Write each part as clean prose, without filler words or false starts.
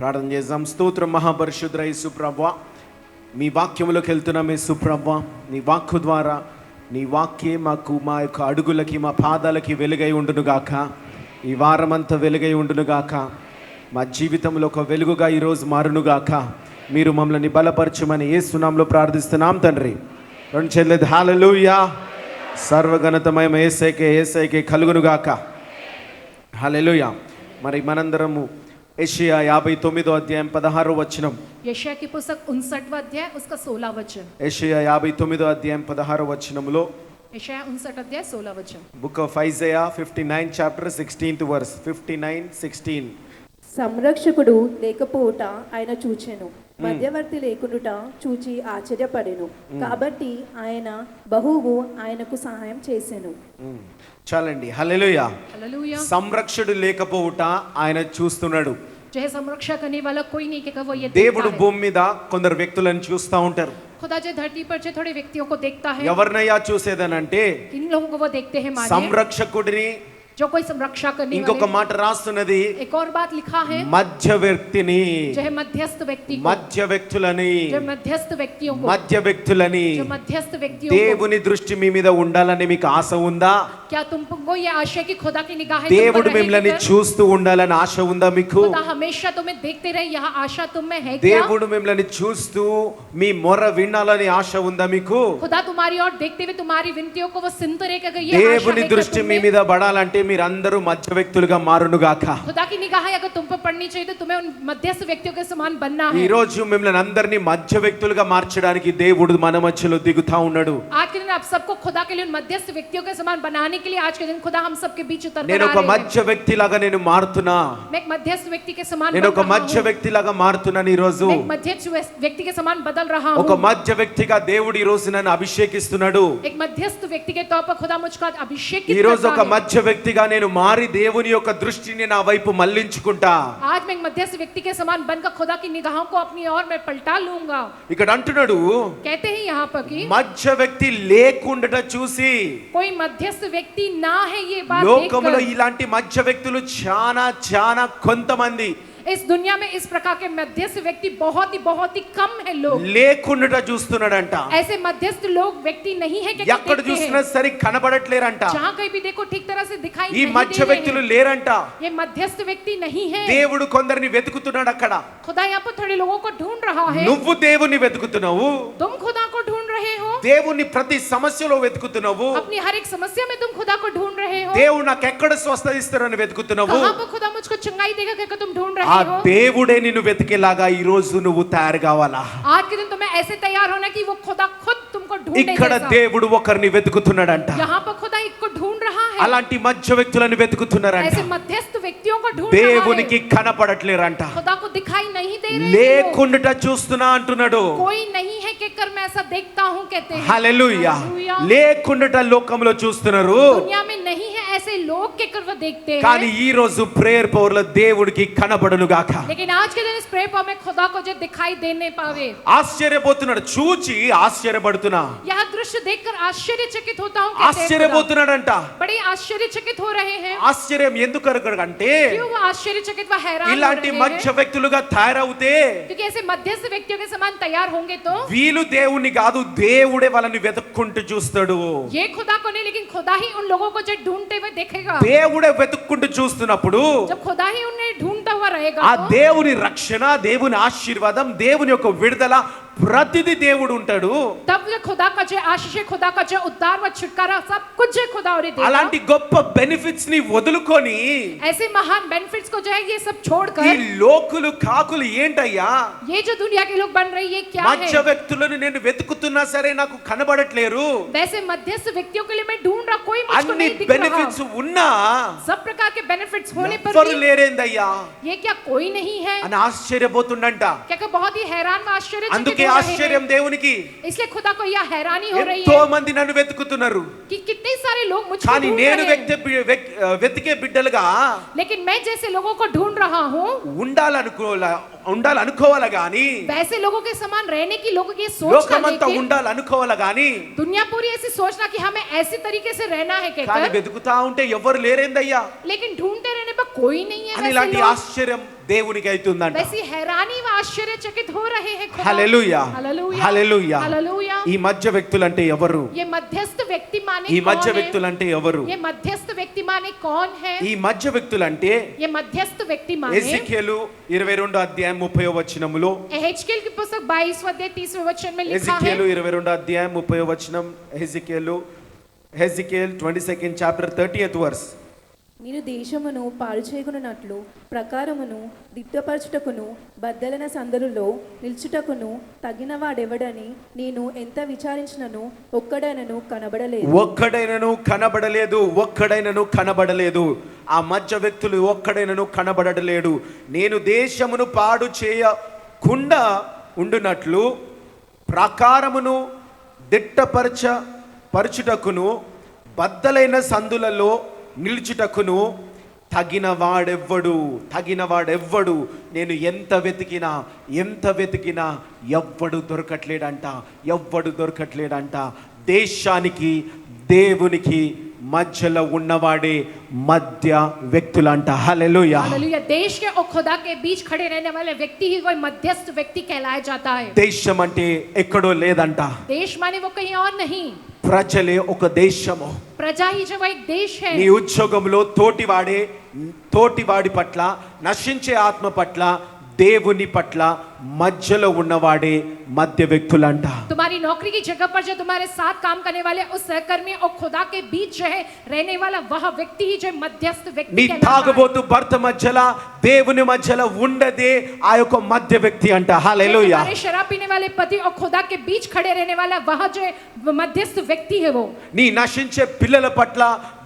ప్రార్థన చేద్దాం. స్తోత్రం మహాపరిశుద్ధ యేసు ప్రభువా, మీ వాక్యములోకి వెళ్తున్నాం. యేసు ప్రభువా, నీ వాక్కు ద్వారా నీ వాక్యే మాకు మా యొక్క అడుగులకి మా పాదాలకి వెలుగై ఉండునుగాక. ఈ వారమంతా వెలుగై ఉండునుగాక. మా జీవితంలో ఒక వెలుగుగా ఈరోజు మారునుగాక. మీరు మమ్మల్ని బలపరచమని యేసు నామములో ప్రార్థిస్తున్నాం తండ్రి. రెండు చెల్లెది హల్లెలూయా. సర్వగణతమయ యేసయ్యకే కలుగునుగాక. హల్లెలూయా. మరి మనందరము యెషయా 59వ అధ్యాయం 16వ వచనం. यशाया की पुस्तक 59वां अध्याय उसका 16वां वचन. యెషయా 59వ అధ్యాయం 16వ వచనములో यशाया 59 अध्याय 16वां वचन. Book of Isaiah 59 chapter 16th verse. 59:16. సంరక్షకుడు లేకపోవుట ఆయన చూచెను, మధ్యవర్తి లేకుండుట చూచి ఆశ్చర్యపడెను. కాబట్టి ఆయన బహువు ఆయనకు సహాయం చేసెను. చాలండి. హల్లెలూయా. हालेलुया. సంరక్షకుడు లేకపోవుట ఆయన చూస్తున్నాడు. जो है संरक्षा करने वाला कोई नहीं कि वो ये దేవుడు देखता है. భూమి మీద కొందరు వ్యక్తులను చూస్తూ ఉంటారు. खुदा जो धरती पर जो थोड़े व्यक्तियों को देखता है. ఎవరినయ్యా చూసేదనంటే किन लोगों को वो देखते हैं माने? సంరక్షకుడిని. जो कोई संरक्षा करने ఇంకొక वाले. మాట రాస్తున్నది, एक और बात लिखा है, మధ్య వ్యక్తిని, जो है मध्यस्थ व्यक्ति को, మధ్య వ్యక్తులని, जो मध्यस्थ व्यक्तियों को, మధ్య వ్యక్తులని. जो मध्यस्थ व्यक्तियों को. దేవుని దృష్టి మీ మీద ఉండాలని మీకు ఆశ ఉందా? क्या तुमको ये आशा की खुदा की निगाहें దేవుడు మిమ్మల్ని చూస్తూ ఉండాలని ఆశ ఉందా మీకు? खुदा हमेशा तुम्हें देखते रहे, यह आशा तुम में है क्या? దేవుడు మిమ్మల్ని చూస్తూ మీ మొర వినాలని ఆశ ఉందా మీకు? खुदा तुम्हारी ओर देखते हुए तुम्हारी विनतियों को वो सुनते रहे कि ये आशा దేవుని है దృష్టి कि మీ तुम्हें మీద పడాలంటే మీరందరూ మధ్య వ్యక్తులుగా మారునుగాక. खुदा की निगाहें अगर तुम पर पड़नी चाहिए तो तुम्हें उन मध्यस्थ व्यक्तियों के समान बनना ఈ है. రోజు మిమ్మల్ని అందరినీ మధ్య వ్యక్తులుగా మార్చడానికి దేవుడు మన మధ్యలో దిగుతా ఉన్నాడు. आज के दिन आप सबको खुदा के लिए उन मध्यस्थ व्यक्तियों के समान बनाने के लिए आज के दिन खुदा हम सबके बीच उतर कर నేను आ ఒక रहे हैं. మధ్య వ్యక్తిలాగా నేను మారుతున్నా. मैं एक मध्यस्थ व्यक्ति के समान నేను बन ఒక रहा మధ్య हूं. వ్యక్తిలాగా మారుతున్నాను ఈ రోజు. मैं एक मध्यस्थ व्यक्ति के समान बदल रहा ఒక हूं. మధ్య వ్యక్తిగా దేవుడు ఈ రోజు నన్ను అభిషేకిస్తున్నాడు. एक मध्यस्थ व्यक्ति के तौर पर खुदा मुझको अभिषेक ఈ రోజు ఒక करता है. మధ్య వ్యక్తిగా నేను మారి దేవుని యొక్క దృష్టిని నా వైపు మళ్ళించుకుంటా. आज मैं एक मध्यस्थ व्यक्ति के समान बनकर खुदा की निगाहों को अपनी ओर में पलटा लूंगा. ఇక్కడ అంటున్నాడు, कहते हैं यहाँ पर कि మధ్య వ్యక్తి లేకుండట చూసి. कोई मध्यस्थ व्यक्ति ना है ये बात లోకములో देखकर. ఇలాంటి మధ్య వ్యక్తులు చాలా కొంతమంది. इस दुनिया में इस प्रकार के मध्यस्थ व्यक्ति बहुत ही कम है लोग. లేకుండట చూస్తున్నాడంట. ऐसे मध्यस्थ लोग व्यक्ति नहीं है कि ఎక్కడ చూసినా సరి కనబడట్లేరంట. जहाँ कहीं भी देखो ठीक तरह से दिखाई ఈ नहीं మధ్య दे रहे వ్యక్తులు हैं. లేరంట. ये मध्यस्थ व्यक्ति नहीं है. దేవుడు కొందరిని వెతుకుతున్నాడు అక్కడ. खुदा यहाँ पर थोड़े लोगों को ढूंढ रहा है. నువ్వు దేవుని వెతుకుతున్నావు. तुम खुदा को ढूंढ रहे हो. దేవుని ప్రతి సమస్యలో వెతుకుతున్నావు. अपनी हर एक समस्या में तुम खुदा को ढूंढ रहे हो. దేవుడు నాకు ఎక్కడ స్వస్థత ఇస్తారని వెతుకుతున్నావు. कहाँ पर खुदा मुझको चंगाई देगा क्या तुम ढूंढ ఆ रहे हो. దేవుడే నిన్ను వెతికేలాగా ఈ రోజు నువ్వు తయారు కావాలా? आज के दिन तुम्हें ऐसे तैयार होना कि वो खुदा खुद तुमको ढूंढे ఇక్కడ जैसा. దేవుడు ఒకరిని వెతుకుతున్నాడంట. यहाँ पर खुदा एक को ढूंढ रहा है. అలాంటి మధ్య వ్యక్తులను వెతుకుతున్నారంట. ऐसे मध्यस्थ व्यक्तियों को ढूंढ रहा దేవునికి है. కనపడట్లేరంట. खुदा को दिखाई नहीं दे रहे हैं. లేకుండట చూస్తున్నా అంటున్నాడు. कोई नहीं है कि कर मैं ऐसा देखता हूँ कहते हैं. హల్లెలూయా. हालेलुया. లేకుండట లోకంలో చూస్తున్నారు. दुनिया में नहीं है ऐसे लोग के कर वो देखते కానీ हैं. ఈ రోజు ప్రేయర్ పవర్ లో దేవుడికి కనబడును గాక. लेकिन आज के दिन इस प्रेयर पर में खुदा को जो दिखाई देने पावे. ఆశ్చర్యపోతున్నాడు. చూచి ఆశ్చర్యపడుతున్నా. यह दृश्य देखकर आश्चर्यचकित होता हूँ कहते हैं खुदा. ఆశ్చర్యపోతున్నాడంట. बड़े आश्चर्यचकित हो रहे हैं. ఆశ్చర్యం ఎందుకు అంటే क्यों वो आश्चर्यचकित व हैरान हो ఇలాంటి रहे మధ్య हैं? వ్యక్తులుగా తయారవుతే क्योंकि ऐसे मध्यस्थ व्यक्तियों के समान तैयार होंगे तो వీళ్ళు దేవుణ్ణి కాదు, దేవుడే వాళ్ళని వెతుక్కుంటూ చూస్తాడు. ये खुदा को नहीं लेकिन खुदा ही उन लोगों को जो ढूंढते हुए देखेगा. దేవుడే వెతుక్కుంటూ చూస్తున్నప్పుడు जब खुदा ही उन्हें ढूंढता हुआ रहेगा ఆ तो దేవుని రక్షణ, దేవుని ఆశీర్వాదం, దేవుని యొక్క విడుదల ప్రతిదీ దేవుడు ఉంటాడు. तब जो खुदा का जो आशीष है, खुदा का जो उद्धार व छुटकारा सब कुछ जो खुदा उन्हें देगा. అలాంటి గొప్ప బెనిఫిట్స్ ని వదులుకొని ऐसे महान बेनिफिट्स को जो है ये सब ఈ छोड़कर లోకులు కాకులు ఏంటయ్యా? ये जो दुनिया के लोग बन रहे हैं ये क्या మధ్య है. వ్యక్తులను నేను వెతుకుతున్నా సరే నాకు కనబడట్లేరు. वैसे मध्यस्थ व्यक्तियों के लिए मैं ढूंढ रहा, कोई मुझको అన్ని नहीं दिख रहा. బెనిఫిట్స్ ఉన్నా सब प्रकार के बेनिफिट्स होने पर ఎవరు भी లేరేందయ్యా ये क्या कोई नहीं है. అని ఆశ్చర్యపోతుండంట. क्या बहुत ही हैरान व आश्चर्यचकित అందుకే हो रहे ఆశ్చర్యం हैं. దేవునికి. इसलिए खुदा को यह हैरानी हो रही ఎంతో है మంది నన్ను వెతుకుతున్నారు. कि कितने सारे लोग मुझको కానీ ढूंढ నేను रहे हैं. వెతికే బిడ్డలుగా लेकिन मैं जैसे लोगों को ढूंढ रहा हूँ, ఉండాలనుకోవాలా గాని, वैसे लोगों के समान रहने की लोगों की सोच ना లోకమంతా लेके ఉండాలనుకోవాలా గాని, दुनिया पूरी ऐसी सोचना कि हमें ऐसे तरीके से रहना है కానీ कहकर, వెతుకుతా ఉంటే ఎవరు లేరేందయ్యా लेकिन ढूंढते रहने पर कोई नहीं है అని वैसे ఇలాంటి लोग. ఆశ్చర్యం దేవునికి అవుతుందంట. वैसी हैरानी व आश्चर्यचकित हो रहे हैं खुदा। Hallelujah hallelujah hallelujah. हालेलुया। ఈ మధ్య వ్యక్తులంటే ఎవరు? ये मध्यस्थ व्यक्ति माने ఈ మధ్య कौन है? వ్యక్తులంటే ఎవరు? ये मध्यस्थ व्यक्ति माने कौन है? ఈ మధ్య వ్యక్తులంటే ये मध्यस्थ व्यक्ति माने ఎజెకియేలు 22 అధ్యాయం 30వ వచనములో, एहेजकेल की पुस्तक 22 अध्याय 30वें वचन में लिखा है। ఎజెకియేలు 22 అధ్యాయం 30వ వచనం, హెజికేల్ 22nd chapter 30th verse. నేను దేశమును పాడు చేయకున్నట్లు ప్రకారమును దిట్టపరచుటకును బద్దలైన సందరులో నిల్చుటకును తగిన వాడెవడని నేను ఎంత విచారించినను ఒక్కడైనను కనబడలేదు. ఒక్కడైనను కనబడలేదు. ఆ మధ్య వ్యక్తులు ఒక్కడైనను కనబడలేడు. నేను దేశమును పాడు చేయకుండా ఉండునట్లు ప్రకారమును దిట్టపరచుటకును బద్దలైన సందులలో నిల్చుటకును తగిన వాడెవ్వడు. నేను ఎంత వెతికినా ఎవ్వడు దొరకట్లేడంట. దేశానికి దేవునికి మధ్యలో ఉన్నవాడే మధ్య వ్యక్తులంట. Hallelujah hallelujah. देश के और खुदा के बीच खड़े रहने वाले व्यक्ति ही वो मध्यस्थ व्यक्ति कहलाया जाता है। దేశం అంటే ఎక్కడో లేదంట. देश माने वो कहीं और नहीं, ప్రజలే ఒక దేశము. प्रजा ही जो एक देश है। నీ ఉద్యోగంలో తోటివాడి పట్ల, నశించే ఆత్మ పట్ల, దేవుని పట్ల మధ్యలో ఉన్నవాడే మధ్య వ్యక్తులంట. तुम्हारी नौकरी की जगह पर जो तुम्हारे साथ काम करने वाले उस सहकर्मी और खुदा के बीच जो है रहने वाला वह व्यक्ति ही जो मध्यस्थ व्यक्ति నీ कहलाता है। తాగబోతు భర్త మధ్యలో దేవుని మధ్యలో ఉండదే ఆ యొక్క మధ్య వ్యక్తి అంట. హల్లెలూయా. तुम्हारे शराब पीने वाले पति और खुदा के बीच खड़े रहने वाला वह जो मध्यस्थ व्यक्ति है वो। నీ నశించే పిల్లల పట్ల,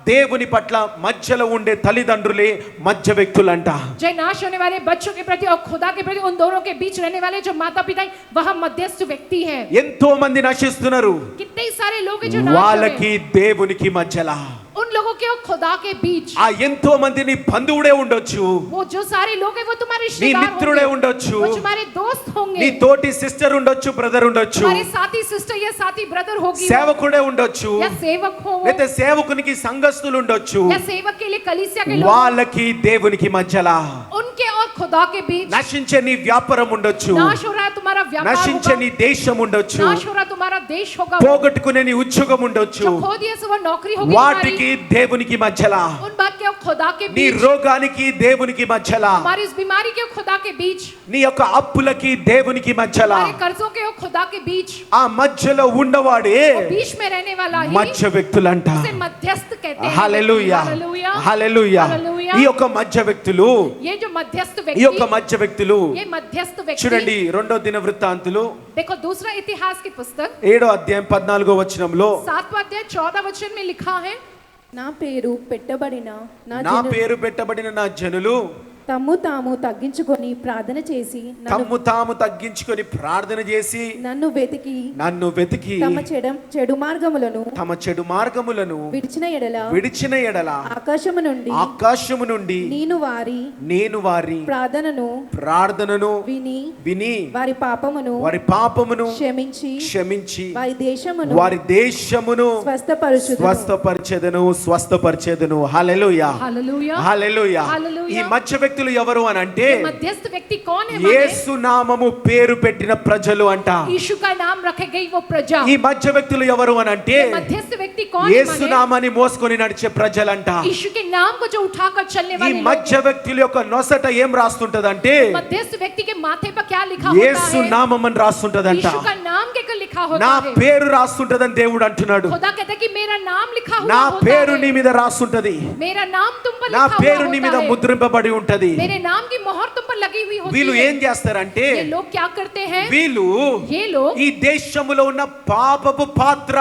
దేవుని పట్ల మధ్యలో ఉండే తల్లిదండ్రులే మధ్య వ్యక్తులంట. जो नाश होने वाले बच्चों के प्रति और खुदा के प्रति उन दोनों के बीच रहने वाले जो माता पिता वह मध्यस्थ व्यक्ति है। ఎంతో మంది నశిస్తున్నారు. कितने सारे लोग हैं जो नाश हो వాళ్ళకి रहे हैं। దేవునికి మధ్యలో उन लोगों के और खुदा के बीच ఆ ఎంతో మంది నీ బంధువుడే ఉండొచ్చు, वो जो सारे लोग हैं वो तुम्हारे నీ रिश्तेदार మిత్రుడే होंगे, ఉండొచ్చు, वो तुम्हारे दोस्त నీ होंगे, తోటి సిస్టర్ ఉండొచ్చు, బ్రదర్ ఉండొచ్చు, तुम्हारे साथी सिस्टर या साथी ब्रदर होगी वो, సేవకుడే ఉండొచ్చు, या सेवक हो वो, లేకపోతే సేవకునికి సంఘస్థులు ఉండొచ్చు. या सेवक के लिए कलीसिया के लोग, వాళ్ళకి దేవునికి మధ్యలో उनके और खुदा के बीच నశించే నీ వ్యాపారం ఉండొచ్చు, नाश हो रहा है तुम्हारा व्यापार నశించే నీ होगा, దేశం ఉండొచ్చు, नाश हो रहा है तुम्हारा देश होगा, పోగొట్టుకునే నీ ఉద్యోగం ఉండొచ్చు. जो खो दिया से वो नौकरी होगी వాటికి దేవునికి మధ్యలో, तुम्हारी, उन बात के और खुदा के నీ बीच, రోగానికి దేవునికి మధ్యలో, हमारी इस बीमारी के और खुदा के बीच, నీ యొక్క అప్పులకి దేవునికి మధ్యలో, हमारे कर्जों के और खुदा के बीच, ఆ మధ్యలో ఉన్నవాడే वो बीच में रहने वाला ही మధ్య వ్యక్తులంట. उसे मध्यस्थ कहते हैं। Hallelujah hallelujah hallelujah. हालेलुया। ఈ యొక్క మధ్య వ్యక్తులు, ये जो मध्यस्थ ఈ యొక్క व्यक्ति, మధ్య వ్యక్తులు ये मध्यस्थ చూడండి. व्यक्ति, 2వ దినవృత్తాంతులు देखो दूसरा इतिहास की पुस्तक 7వ అధ్యాయం 14వ వచనంలో, 7वां अध्याय 14 वचन में लिखा है, నా పేరు పెట్టబడిన నా జనులు పేరు పెట్టబడిన నా జనులు తమ్ము తాము తగ్గించుకొని ప్రార్థన చేసి తమ్ము తాము తగ్గించుకొని ప్రార్థన చేసి నన్ను వెతికి తమ చెడు మార్గములను విడిచిన ఎడల ఆకాశము నుండి నేను వారి ప్రార్థనను విని వారి పాపమును క్షమించి వారి దేశమును స్వస్థపరిచెదను. Hallelujah hallelujah hallelujah. హల్లెలూయా. ఈ మధ్య వ్యక్తులు ఎవరు అని అంటే, मध्यस्थ व्यक्ति कौन है? యేసు నామము పేరు పెట్టిన ప్రజలు అంట. यीशु का नाम रखे गई वो प्रजा। ఈ మధ్య వ్యక్తులు ఎవరు అని అంటే, मध्यस्थ व्यक्ति कौन है? యేసు నామాన్ని మోసుకొని నడిచే ప్రజలంట. यीशु के नाम को जो उठाकर चलने ఈ वाले लोग మధ్య వ్యక్తుల యొక్క నొసట ఏం రాస్తుంటదంటే, हैं। मध्यस्थ व्यक्ति के माथे पर क्या लिखा होता యేసు है? నామం అని రాస్తుంటదంట. यीशु का नाम के लिखा होता నా है। పేరు రాస్తుంటదని దేవుడు అంటున్నాడు. खुदा कहता है कि मेरा नाम लिखा हुआ నా होता పేరు నీ है। మీద రాస్తుంటది, मेरा नाम तुम पर నా लिखा हुआ పేరు నీ మీద होता है। ముద్రింపబడి ఉంటది. मेरे नाम की मोहर तुम पर लगी हुई होती వీళ్ళు है। ఏం చేస్తారంటే, ये लोग क्या करते हैं? వీళ్ళు ये लोग ఈ దేశములో ఉన్న పాపపు పాత్ర,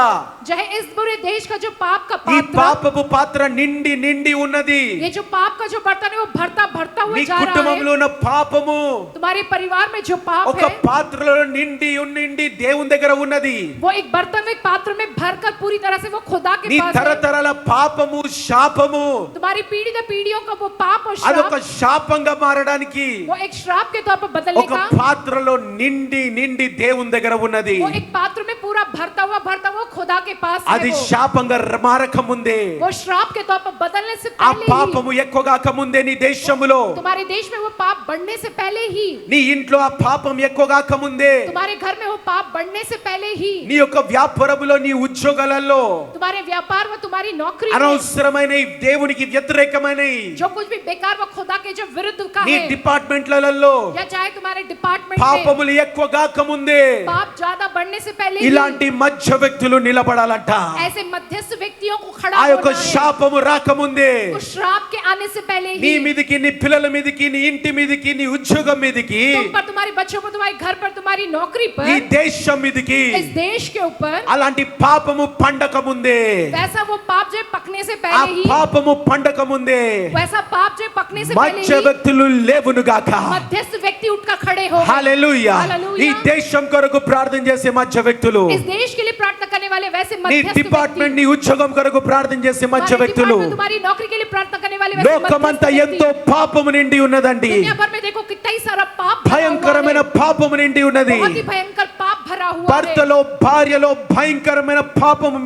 जो है इस पूरे देश का जो पाप का ఈ पात्र, పాపపు పాత్ర నిండి ఉన్నది. ये जो पाप का जो बर्तन है वो भरता हुआ నీ जा रहा కుటుంబంలో है। ఉన్న పాపము तुम्हारे परिवार में जो पाप ఒక है పాత్రలో నిండి దేవుని దగ్గర ఉన్నది. वो एक बर्तन में, एक पात्र में भरकर पूरी तरह से वो खुदा के నీ पास है। తరతరాల పాపము శాపము तुम्हारी पीढ़ी दर पीढ़ियों का वो पाप और అదొక श्राप శాపంగా మారడానికి वो एक श्राप के तौर पर बदलने ఒక का, పాత్రలో నిండి నిండి దేవుని దగ్గర ఉన్నది. वो एक पात्र में पूरा भरता हुआ खुदा के पास है అది वो। శాపంగా మారక ముందే, वो श्राप के तौर पर बदलने से ఆ पहले ही, పాపము ఎక్కువగాక ముందే నీ దేశములో, तुम्हारे देश में वो पाप बढ़ने से पहले ही, నీ ఇంట్లో ఆ పాపం ఎక్కువగాక ముందే, तुम्हारे घर में वो पाप बढ़ने से पहले ही, నీ యొక్క వ్యాపారములో, నీ ఉద్యోగాలలో तुम्हारे व्यापार व तुम्हारी नौकरी में అనవసరమైన దేవునికి వ్యతిరేకమైన जो कुछ भी बेकार व खुदा के जो विरुद्ध का నీ है, డిపార్ట్మెంట్లలో या चाहे तुम्हारे डिपार्टमेंट में పాపములు ఎక్కువగాక ముందే पाप ज्यादा बढ़ने से पहले ही, ఇలాంటి మధ్య వ్యక్తులు నిలబడాలంట. ऐसे मध्यस्थ व्यक्तियों को खड़ा ఆ యొక్క होना है। శాపము రాకముందే उस श्राप के आने से पहले నీ ही మీదికి, నీ పిల్లల మీదికి, నీ ఇంటి మీదికి, నీ ఉద్యోగం మీదికి, तुम पर, तुम्हारे बच्चों पर, तुम्हारे घर पर, तुम्हारी नौकरी पर, నీ దేశం మీదికి इस देश के ऊपर అలాంటి పాపము పండక ముందే, वैसा वो पाप जो पकने से ఆ पहले ही, పాపము పండక ముందే वैसा पाप जो पकने से पहले మధ్య ही వ్యక్తులు లేవునుగాక. मध्यस्थ व्यक्ति उठकर खड़े हो। హల్లెలూయా. హల్లెలూయా. ఈ దేశం కొరకు ప్రార్థన చేసే మధ్య వ్యక్తులు, इस देश के लिए प्रार्थना करने वाले वैसे నీ मध्यस्थ డిపార్ట్మెంట్, व्यक्ति, నీ ఉద్యోగం కొరకు ప్రార్థన చేసే మధ్య तुम्हारे వ్యక్తులు, डिपार्टमेंट, तुम्हारी नौकरी के लिए प्रार्थना करने वाले वैसे లోకమంతా मध्यस्थ ఎంతో व्यक्ति। పాపము నిండి ఉన్నదండి. दुनिया भर में देखो कितना ही सारा पाप भरा हुआ భయంకరమైన है। పాపము నిండి ఉన్నది. बहुत ही भयंकर पाप भरा हुआ है। భర్తలో, భార్యలో భయంకరమైన పాపము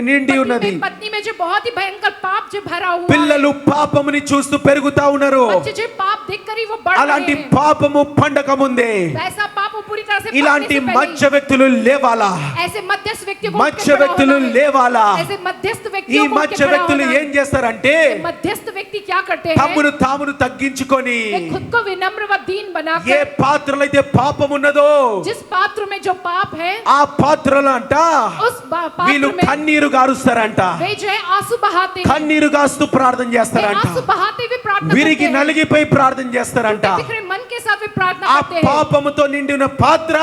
నిండి ఉన్నది. पत्नी में जो बहुत ही भयंकर पाप जो भरा हुआ है। పిల్లలు పాపముని చూస్తూ పెరుగుతా ఉన్నారు. बच्चे जो पाप देखकर ही वो बढ़ అలాంటి रहे हैं। పాపము పండక ముందే वैसा पाप वो पूरी तरह से ఇలాంటి पकड़ने से మధ్య पहले వ్యక్తులు లేవాలా? ही, ऐसे मध्यस्थ व्यक्तियों को మధ్య उठ के खड़ा వ్యక్తులు होना है। లేవాలా? ऐसे मध्यस्थ ఈ व्यक्तियों को उठ మధ్య के खड़ा వ్యక్తులు होना ఏం है। చేస్తారంటే मध्यस्थ व्यक्ति क्या करते हैं? తమ్మును తామును తగ్గించుకొని वे खुद को विनम्र व दीन ఏ बनाकर, పాత్రలో అయితే పాపం ఉన్నదో जिस पात्र में जो पाप है, ఆ పాత్రలో అంట उस వీళ్ళు पात्र में కన్నీరు గారుస్తారంట. वे जो है आंसू बहाते हैं। కన్నీరు గాస్తూ ప్రార్థన वे చేస్తారంట. आंसू बहाते हुए प्रार्थना విరిగి करते हैं। నలిగిపోయి ప్రార్థన చేస్తారంట. बिखरे मन के साथ वे प्रार्थना ఆ करते हैं। పాపముతో నిండిన పాత్ర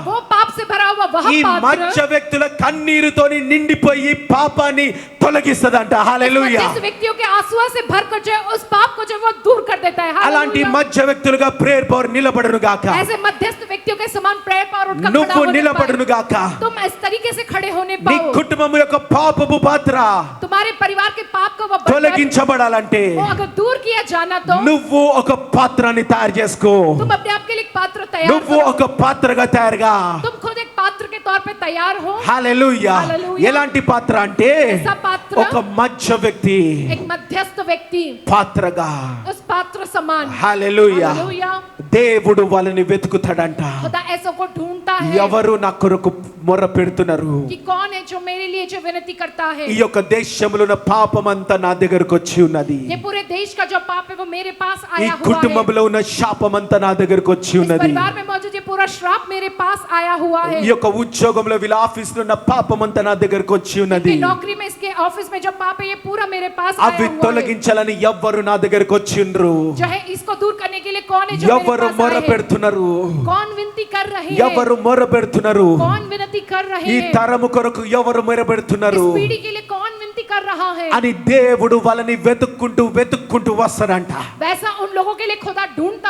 वो पाप से भरा हुआ वह ఈ पात्र మధ్య వ్యక్తుల కన్నీరుతోని నిండిపోయి పాపాన్ని తొలగిస్తదంట. హల్లెలూయా. मध्यस्थ व्यक्तियों के आंसुओं से भरकर जो है उस पाप को जो वो दूर कर देता है। అలాంటి हालेलुया। మధ్య వ్యక్తులుగా ప్రేయర్ పవర్ నిలబడును గాక. ऐसे मध्यस्थ व्यक्तियों के समान प्रेयर पावर उठकर खड़ा నువ్వు होने నిలబడును पाए। గాక. तुम इस तरीके से खड़े होने నీ पाओ। కుటుంబం యొక్క పాపపు పాత్ర तुम्हारे परिवार के पाप को वो తొలగించబడాలంటే वो अगर दूर किया जाना तो నువ్వు ఒక పాత్రని తయారు చేసుకో. तुम अपने आप के लिए एक पात्र तैयार నువ్వు करो। ఒక పాత్రగా తయారుగా. तुम खुद एक पात्र के तौर पे तैयार हो। హల్లెలూయా. హల్లెలూయా. ఎలాంటి పాత్ర అంటే ऐसा पात्र, ఒక మధ్య వ్యక్తి एक मध्यस्थ व्यक्ति పాత్రగా. उस पात्र समान। హల్లెలూయా. हालेलुया। దేవుడు వాళ్ళని వెతుకుతాడంట. खुदा ऐसों को ढूंढता है ఎవరు నా కొరకు మొర పెడుతున్నారు? कि कौन है जो मेरे लिए जो विनती करता है। ఈ యొక్క దేశంలో ఉన్న పాపమంతా నా దగ్గరకు వచ్చి ఉన్నది. ये पूरे देश का जो पाप है वो मेरे पास ఈ आया हुआ है। కుటుంబంలో ఉన్న శాపమంతా నా దగ్గరకు వచ్చి इस ఉన్నది. परिवार में मौजूद ये पूरा श्राप मेरे पास आया हुआ है। ఈ యొక్క ఉద్యోగంలో వీళ్ళ ఆఫీస్ లో ఉన్న పాపమంతా నా దగ్గరకు వచ్చి ఉన్నది. इसकी नौकरी में, इसके ऑफिस में जो पाप है ये पूरा मेरे पास आया అవి हुआ है। తొలగించాలని ఎవ్వరు నా దగ్గరకు వచ్చిండ్రు? जो है इसको दूर करने के लिए कौन है जो ఎవరు मेरे మొర पास आए हैं? పెడుతున్నారు? कौन विनती कर रहे हैं? ఎవరు మొర పెడుతున్నారు? कौन विनती कर रहे ఈ हैं? తరము కొరకు ఎవరు మొర పెడుతున్నారు इस पीढ़ी के लिए कौन विनती कर रहा है? అని దేవుడు వాళ్ళని వెతుక్కుంటూ వస్తాడంట. वैसा उन लोगों के लिए खुदा ढूंढता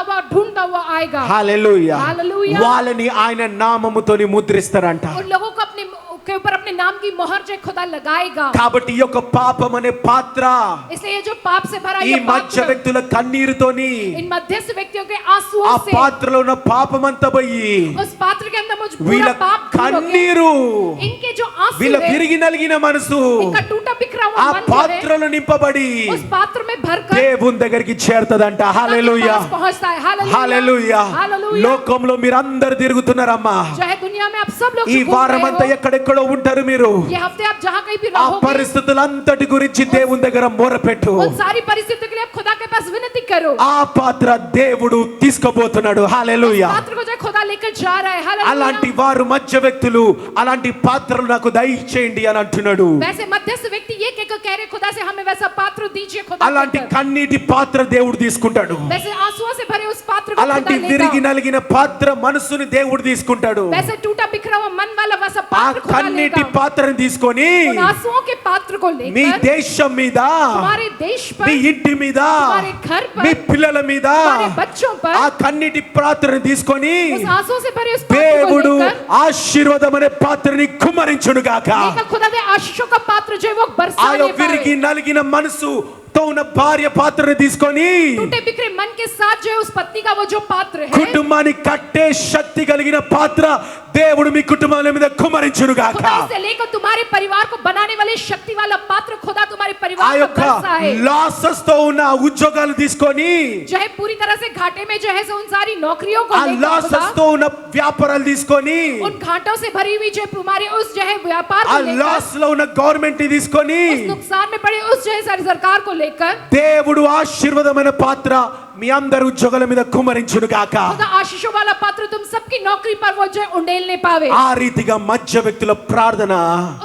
हुआ आएगा। హల్లెలూయా. हालेलुया। వాళ్ళని ఆయన నామముతోని ముద్రిస్తారంట. उन लोगों को अपने के ऊपर अपने नाम की मोहर जो खुदा लगाएगा। కాబట్టి ఈ యొక్క పాపం అనే పాత్ర इसलिए ये जो पाप से भरा ఈ ये మధ్య पात्र, వ్యక్తుల కన్నీరుతోని इन मध्यस्थ व्यक्तियों के ఆ आंसुओं से పాత్రలో ఉన్న పాపమంతా పోయి उस पात्र के अंदर मुझ వీళ్ళ पूरा पाप दूर हो गया। కన్నీరు, इनके जो आंसू వీళ్ళ है, విరిగి నలిగిన మనసు इनका टूटा बिखरा ఆ हुआ मन जो है, పాత్రలో నింపబడి उस पात्र में भरकर దేవుని దగ్గరికి చేరుతదంట. खुदा के హల్లెలూయా. पास पहुंचता है। हालेलुया। హల్లెలూయా. हालेलुया। లోకంలో మీరు అందరు తిరుగుతున్నారమ్మా. जो है दुनिया में आप सब लोग ఈ जो घूम వారం रहे అంతా हो, ఎక్కడెక్కడో ఉంటారు మీరు. ये हफ्ते आप जहाँ कहीं भी ఆ रहोगे, పరిస్థితులంతటి గురించి దేవుని దగ్గర మొరపెట్టు. उन सारी परिस्थितियों के लिए आप खुदा के पास विनती करो। ఆ పాత్ర దేవుడు తీసుకోబోతున్నాడు. హల్లెలూయా. पात्र को जो है खुदा लेकर जा रहा है। అలాంటి हालेलुया। వారు మధ్య వ్యక్తులు అలాంటి పాత్రలు నాకు దయచేయండి అని అంటున్నాడు. वैसे मध्यस्थ व्यक्ति ये कहकर कह रहे खुदा से हमें वैसा पात्र दीजिए खुदा అలాంటి कहकर। కన్నీటి పాత్ర దేవుడు తీసుకుంటాడు. वैसे आंसुओं से भरे उस पात्र को అలాంటి खुदा విరిగి लेगा। నలిగిన పాత్ర మనసుని దేవుడు తీసుకుంటాడు. वैसे टूटा बिखरा हुआ मन वाला वैसा ఆ पात्र खुदा కన్నీటి लेगा। పాత్రని తీసుకొని उन आंसुओं के पात्र को మీ लेकर దేశం మీద, तुम्हारे देश पर, మీ ఇంటి మీద, तुम्हारे घर पर, మీ పిల్లల మీద तुम्हारे बच्चों पर ఆ కన్నీటి పాత్రని తీసుకొని उस आंसुओं से भरे उस पात्र को దేవుడు लेकर ఆశీర్వాదం అనే పాత్రని కుమ్మరించును గాక. लेकर खुदा दे आशीषों का पात्र जो है वो ఆ बरसाने విరిగి पाए। నలిగిన మనసు ఉన్న భార్య పాత్రను తీసుకొని टूटे बिखरे मन के साथ जो है उस पत्नी का वो जो पात्र है, కుటుంబాన్ని కట్టే శక్తి కలిగిన పాత్ర దేవుడు మీ కుటుంబాల మీద కుమ్మరించును గాక. खुदा से लेकर तुम्हारे परिवार को बनाने वाले शक्ति वाला पात्र खुदा तुम्हारे ఆ परिवार को యొక్క बरसा है। లాసెస్ తో ఉన్న ఉద్యోగాలు తీసుకొని जो है पूरी तरह से घाटे में जो है उन सारी नौकरियों को ఆ लेकर లాసెస్ खुदा తో ఉన్న వ్యాపారాలు తీసుకొని उन घाटों से भरी हुई जो तुम्हारे उस जो है व्यापार ఆ को लेकर, లాస్ లో ఉన్న గవర్నమెంట్ ని తీసుకొని उस नुकसान में पड़े उस जो है सारी सरकार को लेकर దేవుడు ఆశీర్వాదమైన పాత్ర మీ అందరి ఉద్యోగాల మీద కుమ్మరించును గాక. खुदा आशीषों वाला पात्र तुम सबकी नौकरी पर वो जो है उंडेलने पावे। ఆ రీతిగా మధ్య వ్యక్తుల ప్రార్థన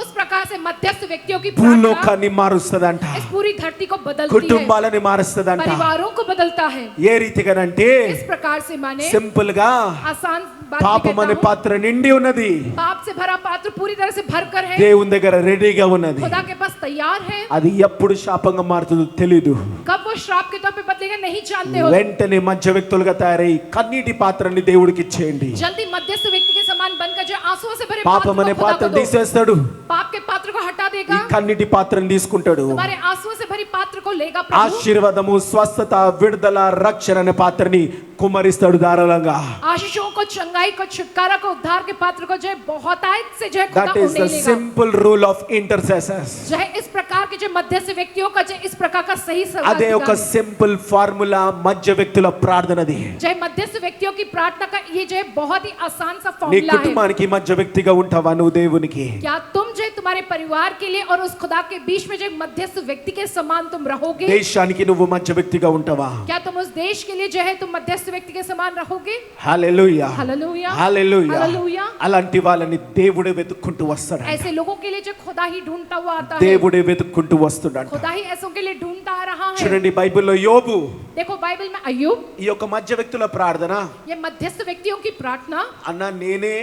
उस प्रकार से मध्यस्थ व्यक्तियों की प्रार्थना భూలోకాన్ని మారుస్తదంట, इस पूरी धरती को बदलती है, కుటుంబాలని మారుస్తదంట. परिवारों को बदलता है। ఏ రీతిగానంటే इस प्रकार से माने సింపుల్ గా आसान बात పాపం అనే कहता हूं, పాత్ర నిండి ఉన్నది, पाप से भरा पात्र पूरी तरह से भर कर है, దేవుని దగ్గర రెడీగా ఉన్నది. खुदा के पास तैयार है। అది ఎప్పుడు శాపంగా మారుతుందో తెలీదు. कब वो श्राप के तौर पे बदलेगा नहीं जानते हो। వెంటనే మధ్య వ్యక్తులుగా తయారై కన్నీటి పాత్రని దేవుడికి ఇచ్చేయండి. जल्दी मध्यस्थ व्यक्ति के समान बनकर जो आंसुओं से भरे పాపం पात्र అనే को खुदा పాత్ర को दो। తీసేస్తాడు, पाप के पात्र को हटा ఈ देगा, కన్నీటి పాత్రని తీసుకుంటాడు. तुम्हारे आंसुओं से भरी पात्र को लेगा प्रभु। ఆశీర్వాదము, స్వస్థత, విడుదల, రక్షణ అనే పాత్రని కుమ్మరిస్తాడు ధారాళంగా. आशीषों को, चंगाई को, छुटकारा को, उद्धार के पात्र को जो है बहुतायत से जो है खुदा దట్ ఈస్ ద उंडेलेगा। Simple rule of intercessors. जो है इस प्रकार के जो मध्यस्थ व्यक्तियों का जो इस प्रकार का सही అదే ఒక సింపుల్ ఫార్ములా మధ్య వ్యక్తుల ప్రార్థనది. जो है मध्यस्थ व्यक्तियों की प्रार्थना का ये जो है बहुत ही आसान सा నీ फॉर्मूला है। కుటుంబానికి మధ్య వ్యక్తిగా ఉంటావా నువ్వు దేవునికి? क्या तुम जो है तुम्हारे परिवार के लिए और उस खुदा के बीच में जो एक मध्यस्थ व्यक्ति के समान तुम रहोगे? దేశానికి నువ్వు మధ్య వ్యక్తిగా ఉంటావా? क्या तुम उस देश के लिए जो है तुम मध्यस्थ व्यक्ति के समान रहोगे? హల్లెలూయా, हालेलुया, హల్లెలూయా. हालेलुया। అలాంటి వాళ్ళని దేవుడే వెతుక్కుంటూ వస్తాడు. ऐसे लोगों के लिए जो खुदा ही ढूंढता हुआ आता है, దేవుడే వెతుక్కుంటూ వస్తున్నాడు. खुदा ही ऐसों के लिए ढूंढता आ रहा है। చూడండి బైబిల్లో యోబు देखो बाइबल में अय्यूब, ఈ యొక్క మధ్య వ్యక్తుల ప్రార్థన, ये मध्यस्थ व्यक्तियों की प्रार्थना, అన్న నేనే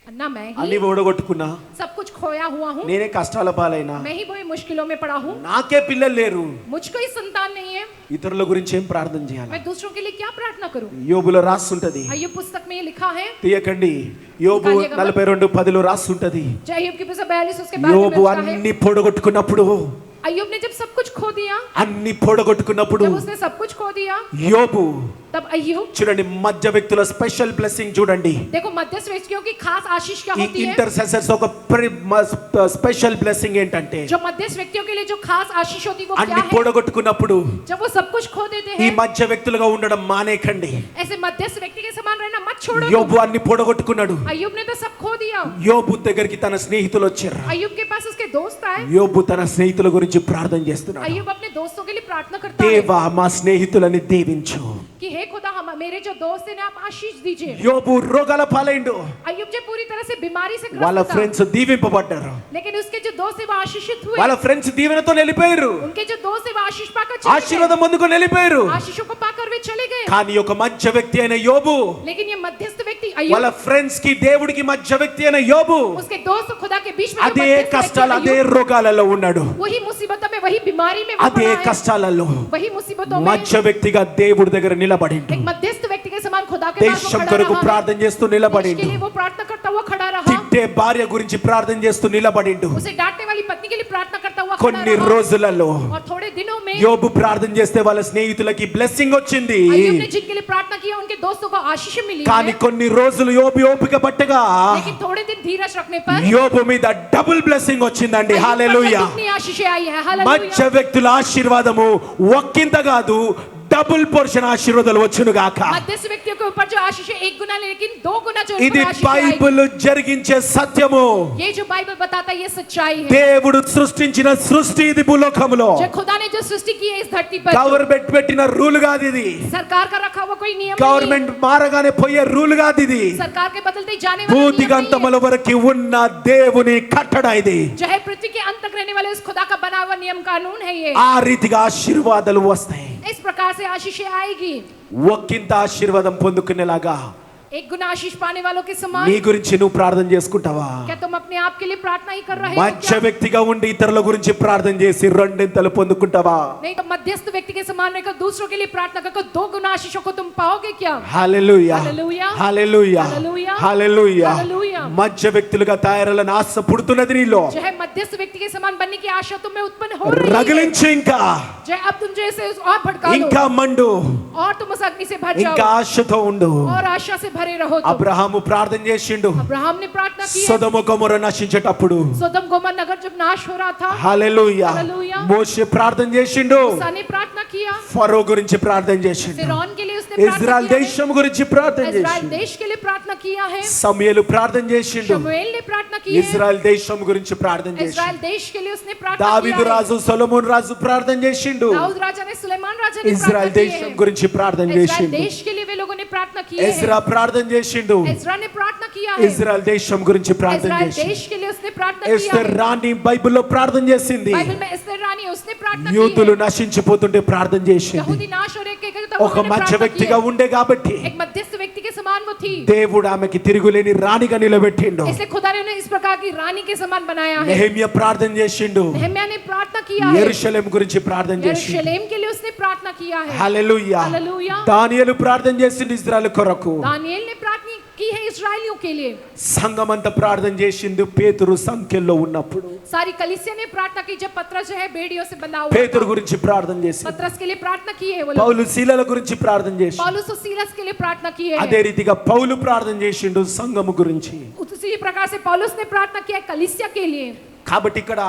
अन्ना मैं అన్ని ही ఓడగొట్టుకున్నా, सब कुछ खोया हुआ हूँ, నేనే కష్టాల పాలైనా, मैं ही वही मुश्किलों में पड़ा हूँ, నాకే పిల్లలు లేరు, मुझको ही संतान नहीं है, ఇతరుల గురించి ఏం ప్రార్థన చేయాలి? मैं दूसरों के लिए क्या प्रार्थना करूं? యోబులో రాస్తుంటది, अय्यूब पुस्तक में ये लिखा है। తీయకండి. యోబు 42:10 రాస్తుంటది. जय अय्यूब की पुस्तक 42 उसके बाद में యోబు लिखा है, అన్ని పొడగొట్టుకున్నప్పుడు, अय्यूब ने जब सब कुछ खो दिया, అన్ని పొడగొట్టుకున్నప్పుడు जब उसने सब कुछ खो दिया, యోబు तब अय्यूब, చూడండి మధ్య వ్యక్తుల స్పెషల్ బ్లెస్సింగ్ చూడండి. देखो मध्यस्थ व्यक्तियों की खास आशीष क्या ఈ होती है? ఇంటర్సెసర్స్ ఒక స్పెషల్ బ్లెస్సింగ్ ఏంటంటే, जो मध्यस्थ व्यक्तियों के लिए जो खास आशीष होती है वो అన్ని क्या है? పొడగొట్టుకున్నప్పుడు जब वो सब कुछ खो देते ఈ हैं, మధ్య వ్యక్తులుగా ఉండడం మానేకండి. ऐसे मध्यस्थ व्यक्ति के समान रहना मत छोड़ो। యోబు అన్ని పొడగొట్టుకున్నాడు. अय्यूब ने तो सब खो दिया। యోబు దగ్గరికి తన స్నేహితులు వచ్చారు. अय्यूब के पास उसके दोस्त आए। యోబు తన స్నేహితుల గురించి ప్రార్థన చేస్తున్నాడు. अय्यूब अपने दोस्तों के लिए प्रार्थना करता है దేవా మా స్నేహితులని దీవించు. कि हे खुदा, हम मेरे जो दोस्त हैं आप आशीष दीजिए। యోబు రోగాల పాలైండు, अय्यूब जो पूरी तरह से बीमारी से వాళ్ళ ग्रस्त था, ఫ్రెండ్స్ దీవింపబడ్డారు. लेकिन उसके जो दोस्त थे वो आशीषित हुए। వాళ్ళ ఫ్రెండ్స్ దీవెనతో వెళ్ళిపోయారు, उनके जो दोस्त थे वो आशीष पाकर चले ఆశీర్వాదం పొందుకొని వెళ్ళిపోయారు. गए। आशीषों को पाकर वे चले गए। కానీ ఒక మధ్య వ్యక్తి అయిన యోబు, लेकिन ये मध्यस्थ व्यक्ति వాళ్ళ अय्यूब, ఫ్రెండ్స్ కి దేవుడికి మధ్య వ్యక్తి అయిన యోబు उसके दोस्त खुदा के बीच में जो అదే मध्यस्थ కష్టాలు, व्यक्ति అదే अय्यूब, రోగాలలో ఉన్నాడు, वही मुसीबतों में, वही बीमारी में वो అదే पड़ा है, కష్టాలలో वही मुसीबतों में మధ్య వ్యక్తిగా దేవుడి దగ్గర నిలబడిండు. एक मध्यस्थ व्यक्ति के समान खुदा के पास वो దేశం खड़ा కొరకు रहा है। ప్రార్థన చేస్తూ देश నిలబడిండు. के लिए वो प्रार्थना करता हुआ खड़ा रहा। తిట్టే భార్య గురించి ప్రార్థన చేస్తూ నిలబడిండు. उसे डांटने वाली पत्नी के लिए प्रार्थना करता हुआ खड़ा కొన్ని रहा। రోజులలో और थोड़े दिनों में యోబు ప్రార్థన చేస్తే వాళ్ళ స్నేహితులకి బ్లెస్సింగ్ వచ్చింది. अय्यूब ने जिनके लिए प्रार्थना किया उनके दोस्तों को आशीष मिली కానీ है। కొన్ని రోజులు యోబు ఓపిక పట్టగా लेकिन थोड़े दिन धीरज रखने पर యోబు మీద డబుల్ బ్లెస్సింగ్ వచ్చిందండి. अय्यूब पर హల్లెలూయా. दुगनी आशीष आई है। మధ్య हालेलुया। వ్యక్తుల ఆశీర్వాదము ఒక్కింత కాదు, డబుల్ పోర్షన్ ఆశీర్వాదాలు వచ్చును గాక. मध्यस्थ व्यक्तियों के ऊपर जो आशीष है एक गुना नहीं, लेकिन 2 गुना जो ఇది ऊपर आशीष आएगी। బైబిల్ జరిగించే సత్యము. ये जो बाइबल बताता है ये सच्चाई है। దేవుడు సృష్టించిన సృష్టి ఇది భూలోకములో. जो खुदा ने जो सृष्टि की है इस धरती पर, గవర్నమెంట్ పెట్టిన రూల్ కాదు ఇది. सरकार का रखा हुआ कोई नियम नहीं గవర్నమెంట్ మారగానే పోయే రూల్ కాదు ఇది. है। सरकार के बदलते ही जाने वाला नियम नहीं భూదిగంతముల వరకు ఉన్న దేవుని కట్టడ ఇది. है। जो है पृथ्वी के अंत तक रहने वाले उस खुदा का बना हुआ नियम कानून है ये। ఆ రీతిగా ఆశీర్వాదాలు వస్తాయి. इस प्रकार से आशीष आएगी। ఒక్కింత ఆశీర్వాదం పొందుకునేలాగా एक गुना आशीष पाने वालों के समान। నీ గురించి నువ్వు ప్రార్థన చేసుకుంటావా? क्या तुम अपने आप के लिए प्रार्थना ही कर रहे हो మధ్య क्या? వ్యక్తిగా ఉండి ఇతరుల గురించి ప్రార్థన చేసి రెండింతలు పొందుకుంటావా? नहीं तो मध्यस्थ व्यक्ति के समान रहकर दूसरों के लिए प्रार्थना करके 2 गुना आशीषों को तुम पाओगे क्या? హల్లెలూయా హల్లెలూయా హల్లెలూయా హల్లెలూయా హల్లెలూయా. హల్లెలూయా. మధ్య వ్యక్తులుగా తయారలని ఆశ పుడుతున్నది నీలో. जो है मध्यस्थ व्यक्ति के समान बनने की आशा तुम में उत्पन्न हो रही है। రగిలించి ఇంకా जो है अब तुम जैसे और भड़का दो ఇంకా మండు, और तुम उस अग्नि से भर ఇంకా जाओ ఆశతో ఉండు. और आशा से भरे रहो तुम। అబ్రహాము ప్రార్థన చేసిండు. अब्राहम ने प्रार्थना की है। సొదొమ గొమొర్రా నశించేటప్పుడు. सोदम गोमर नगर जब नाश हो रहा था, హల్లెలూయా. హల్లెలూయా. మోషే ప్రార్థన చేసిండు. मूसा ने प्रार्थना किया। ఫరో గురించి ప్రార్థన చేసిండు. फिरौन के लिए उसने ఇజ్రాయెల్ प्रार्थना किया है। దేశం గురించి ప్రార్థన इजराइल చేసిండు. देश के लिए प्रार्थना किया है। సమూయేలు ప్రార్థన చేసిండు. शमूएल ने प्रार्थना की है। ఇజ్రాయెల్ దేశం గురించి ప్రార్థన చేసిండు. इजराइल देश के लिए उसने प्रार्थना దావీదు किया है। రాజు సొలొమోన్ రాజు ప్రార్థన చేసిండు. दाऊद राजा ने, सुलेमान राजा ने ఇజ్రాయెల్ प्रार्थना की దేశం है। గురించి ప్రార్థన इजराइल చేసిండు. देश के लिए वे लोगों ने प्रार्थना की है। ఎజ్రా ప్రార్థన చేసిండు. इजरा ने प्रार्थना किया है। ఇజ్రాయెల్ దేశం గురించి ప్రార్థన इजराइल చేసిండు. देश के लिए उसने प्रार्थना किया ఎస్తర్ है। రాణి బైబిల్లో ప్రార్థన చేసింది. बाइबल में एस्तेर रानी उसने प्रार्थना की యూతులు है। నశించిపోతుంటే ప్రార్థన చేసింది. यहूदी नाश हो रहे के ఒక మధ్య వ్యక్తిగా ఉండే కాబట్టి एक मध्यस्थ व्यक्ति के समान वो थी, దేవుడు ఆమెకి తిరుగులేని రాణిగా నిలబెట్టిండు. इसलिए खुदा ने उन्हें इस प्रकार की रानी के समान बनाया है। నెహెమ్యా ప్రార్థన చేసిండు. नेहम्याह ने प्रार्थना किया है। యెరూషలేం గురించి ప్రార్థన చేసిండు. यरूशलेम के लिए उसने प्रार्थना किया है। హల్లెలూయా. हालेलुया। దానియేలు ప్రార్థన చేసిండు ఇజ్రాయెల్ కొరకు. दानिएल ने प्रार्थना की है इस्राएलियों के लिए। సంఘమంతా ప్రార్థన చేసిండు పేతురు సంఖ్యలో ఉన్నప్పుడు. सारी कलीसिया ने प्रार्थना की जब पतरस जो है बेड़ियों से बंधा हुआ పేతురు था। గురించి ప్రార్థన చేసిండు. पतरस के लिए प्रार्थना की है वो लोग। పౌలు శీలల గురించి ప్రార్థన చేసిండు. पौलुस और सीलस के लिए प्रार्थना की है। అదే రీతిగా పౌలు ప్రార్థన చేసిండు సంఘము గురించి. उसी प्रकार से पौलुस ने प्रार्थना किया है कलीसिया के लिए। కాబట్టి ఇక్కడ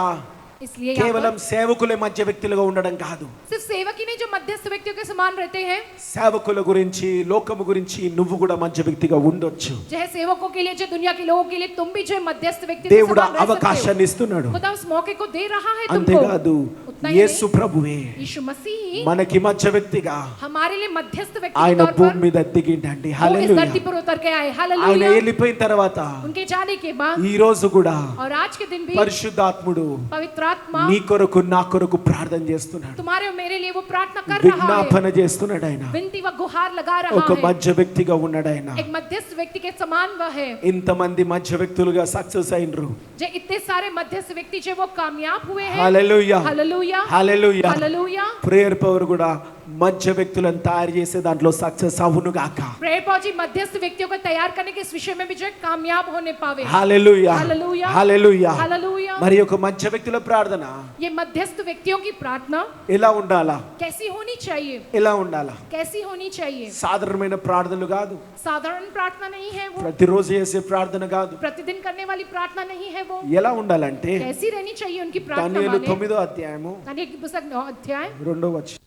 इसलिए यहाँ కేవలం पर సేవకులే మధ్య వ్యక్తులుగా ఉండడం కాదు. सिर्फ सेवक ही नहीं जो मध्यस्थ व्यक्तियों के समान रहते हैं, సేవకుల గురించి లోకము గురించి నువ్వు కూడా మధ్య వ్యక్తిగా ఉండొచ్చు. जो है सेवकों के लिए, जो दुनिया के लोगों के लिए तुम भी जो है मध्यस्थ व्यक्ति के దేవుడు समान रह सकते అవకాశాన్ని ఇస్తున్నాడు. हो। खुदा उस मौके को दे रहा है అంతేకాదు तुमको। उतना ही యేసు नहीं, ప్రభువే यीशु मसीह మనకి మధ్య వ్యక్తిగా हमारे लिए मध्यस्थ व्यक्ति के ఆయన तौर భూమి पर మీద దిగిండండి. वो इस హల్లెలూయా. धरती पर उतर के आए। ఆయన हालेलुया। వెళ్ళిపోయిన తర్వాత उनके जाने के बाद ఈ రోజు కూడా और आज के दिन भी పరిశుద్ధాత్ముడు पवित्र आत्मा నీ కొరకు నా కొరకు ప్రార్థన చేస్తున్నాడు. तुम्हारे और मेरे लिए वो प्रार्थना कर रहा విజ్ఞాపన है। చేస్తున్నాడు ఆయన. विनती व गुहार लगा ఒక रहा है। మధ్య వ్యక్తిగా ఉన్నాడు ఆయన. एक मध्यस्थ व्यक्ति के समान वह है। ఇంతమంది మధ్య వ్యక్తులుగా సక్సెస్ అయినరు. जो इतने सारे मध्यस्थ व्यक्ति जो वो कामयाब हुए हैं। హల్లెలూయా. हालेलुया। హల్లెలూయా. हालेलुया। ప్రేయర్ పవర్ కూడా మధ్య వ్యక్తులను తయారు చేసే దాంట్లో సక్సెస్ అవును గాక. प्रेयर पहुंची मध्यस्थ व्यक्तियों को तैयार करने के इस विषय में भी जो है कामयाब होने पावे। హల్లెలూయా. हालेलुया। హల్లెలూయా. हालेलुया। మరి ఒక మధ్య వ్యక్తుల ప్రార్థన ये मध्यस्थ व्यक्तियों की प्रार्थना ఎలా ఉండాలా? कैसी होनी चाहिए? ఎలా ఉండాలా? कैसी होनी चाहिए? సాధారణమైన ప్రార్థనలు కాదు. साधारण प्रार्थना नहीं है वो, ప్రతిరోజు చేసే ప్రార్థన కాదు. प्रतिदिन करने वाली प्रार्थना नहीं है वो। ఎలా ఉండాలంటే कैसी रहनी चाहिए उनकी प्रार्थना? దానియేలు माने 9వ అధ్యాయము दानियेल की पुस्तक 9 अध्याय 2వ వచనం.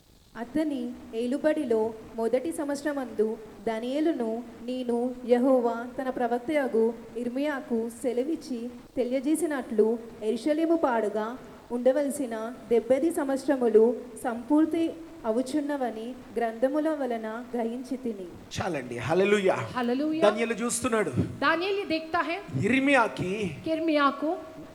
అతని ఏలుబడిలో మొదటి సంవత్సరమందు దానియేలును నేను యెహోవా తన ప్రవక్తయగు ఇర్మియాకు సెలవిచ్చి తెలియజేసినట్లు యెరూషలేము పాడుగా ఉండవలసిన 70 సంవత్సరములు సంపూర్తి అవుచున్నవని గ్రంథముల వలన గ్రహించి తిని. చాలండి. హల్లెలూయా. हालेलुया। దానియేలు చూస్తున్నాడు दानियेल ये देखता है ఇర్మియాకి कि यिर्मयाह को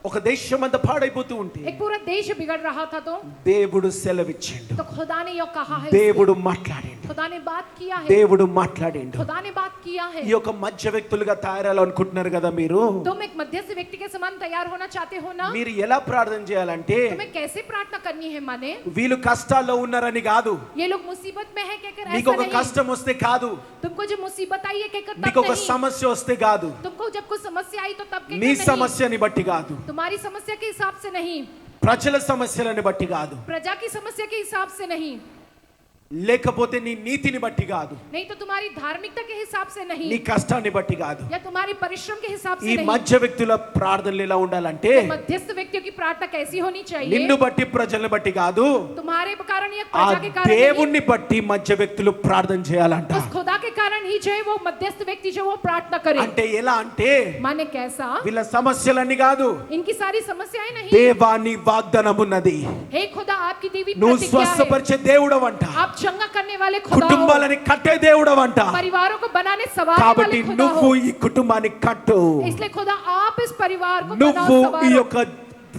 ఒక దేశం అంతా పాడైపోతూ ఉంటే एक पूरा देश बिगड़ रहा था, तो దేవుడు సెలవిచ్చిండు. खुदा ने यह कहा है, దేవుడు మాట్లాడిండు. खुदा ने बात किया है, దేవుడు మాట్లాడిండు. खुदा ने बात किया है। ఈ యొక్క మధ్య వ్యక్తులుగా తయారాలనుకుంటున్నారు కదా మీరు. तुम एक मध्यस्थ व्यक्ति के समान तैयार होना चाहते हो ना? మీరు ఎలా ప్రార్థన చేయాలంటే तुम्हें कैसे प्रार्थना करनी है? माने వీళ్ళు కష్టాల్లో ఉన్నారని కాదు. ये लोग मुसीबत में है कहकर నీకు ऐसा ఒక नहीं। కష్టం వస్తే కాదు. तुमको जो मुसीबत आई है कहकर నీకు तब ఒక नहीं। సమస్య వస్తే కాదు. तुमको जब कोई समस्या आई तो तब कहकर నీ नहीं। సమస్యని బట్టి కాదు. तुम्हारी समस्या के हिसाब से नहीं, ప్రజల సమస్యలని బట్టి కాదు. प्रजा की समस्या के हिसाब से नहीं, లేకపోతే నీ నీతిని బట్టి కాదు. नहीं तो तुम्हारी धार्मिकता के हिसाब से నీ नहीं, కష్టాన్ని బట్టి కాదు. या तुम्हारी परिश्रम के हिसाब ఈ से नहीं। మధ్య వ్యక్తుల ప్రార్థనలు ఎలా ఉండాలంటే मध्यस्थ व्यक्तियों की प्रार्थना कैसी होनी चाहिए? నిన్ను బట్టి ప్రజల్ని బట్టి కాదు. तुम्हारे कारण या ఆ प्रजा के कारण नहीं, దేవుణ్ణి బట్టి మధ్య వ్యక్తులు ప్రార్థన చేయాలంట. उस खुदा के कारण ही जो है वो मध्यस्थ व्यक्ति जो वो प्रार्थना करे। అంటే ఎలా అంటే माने कैसा? వీళ్ళ సమస్యలన్నీ కాదు. इनकी सारी समस्याएं नहीं। దేవాని వాగ్దానం ఉన్నది. हे खुदा आपकी देवी నువ్వు प्रतिज्ञा है, స్వస్థపరిచే దేవుడవంట. आप चंगा करने वाले खुदा हो, కుటుంబాలని కట్టే దేవుడవంట. परिवारों को बनाने संवारने కాబట్టి वाले खुदा నువ్వు हो। ఈ కుటుంబాన్ని కట్టు. इसलिए खुदा आप इस परिवार को నువ్వు बनाओ, ఈ संवारो। యొక్క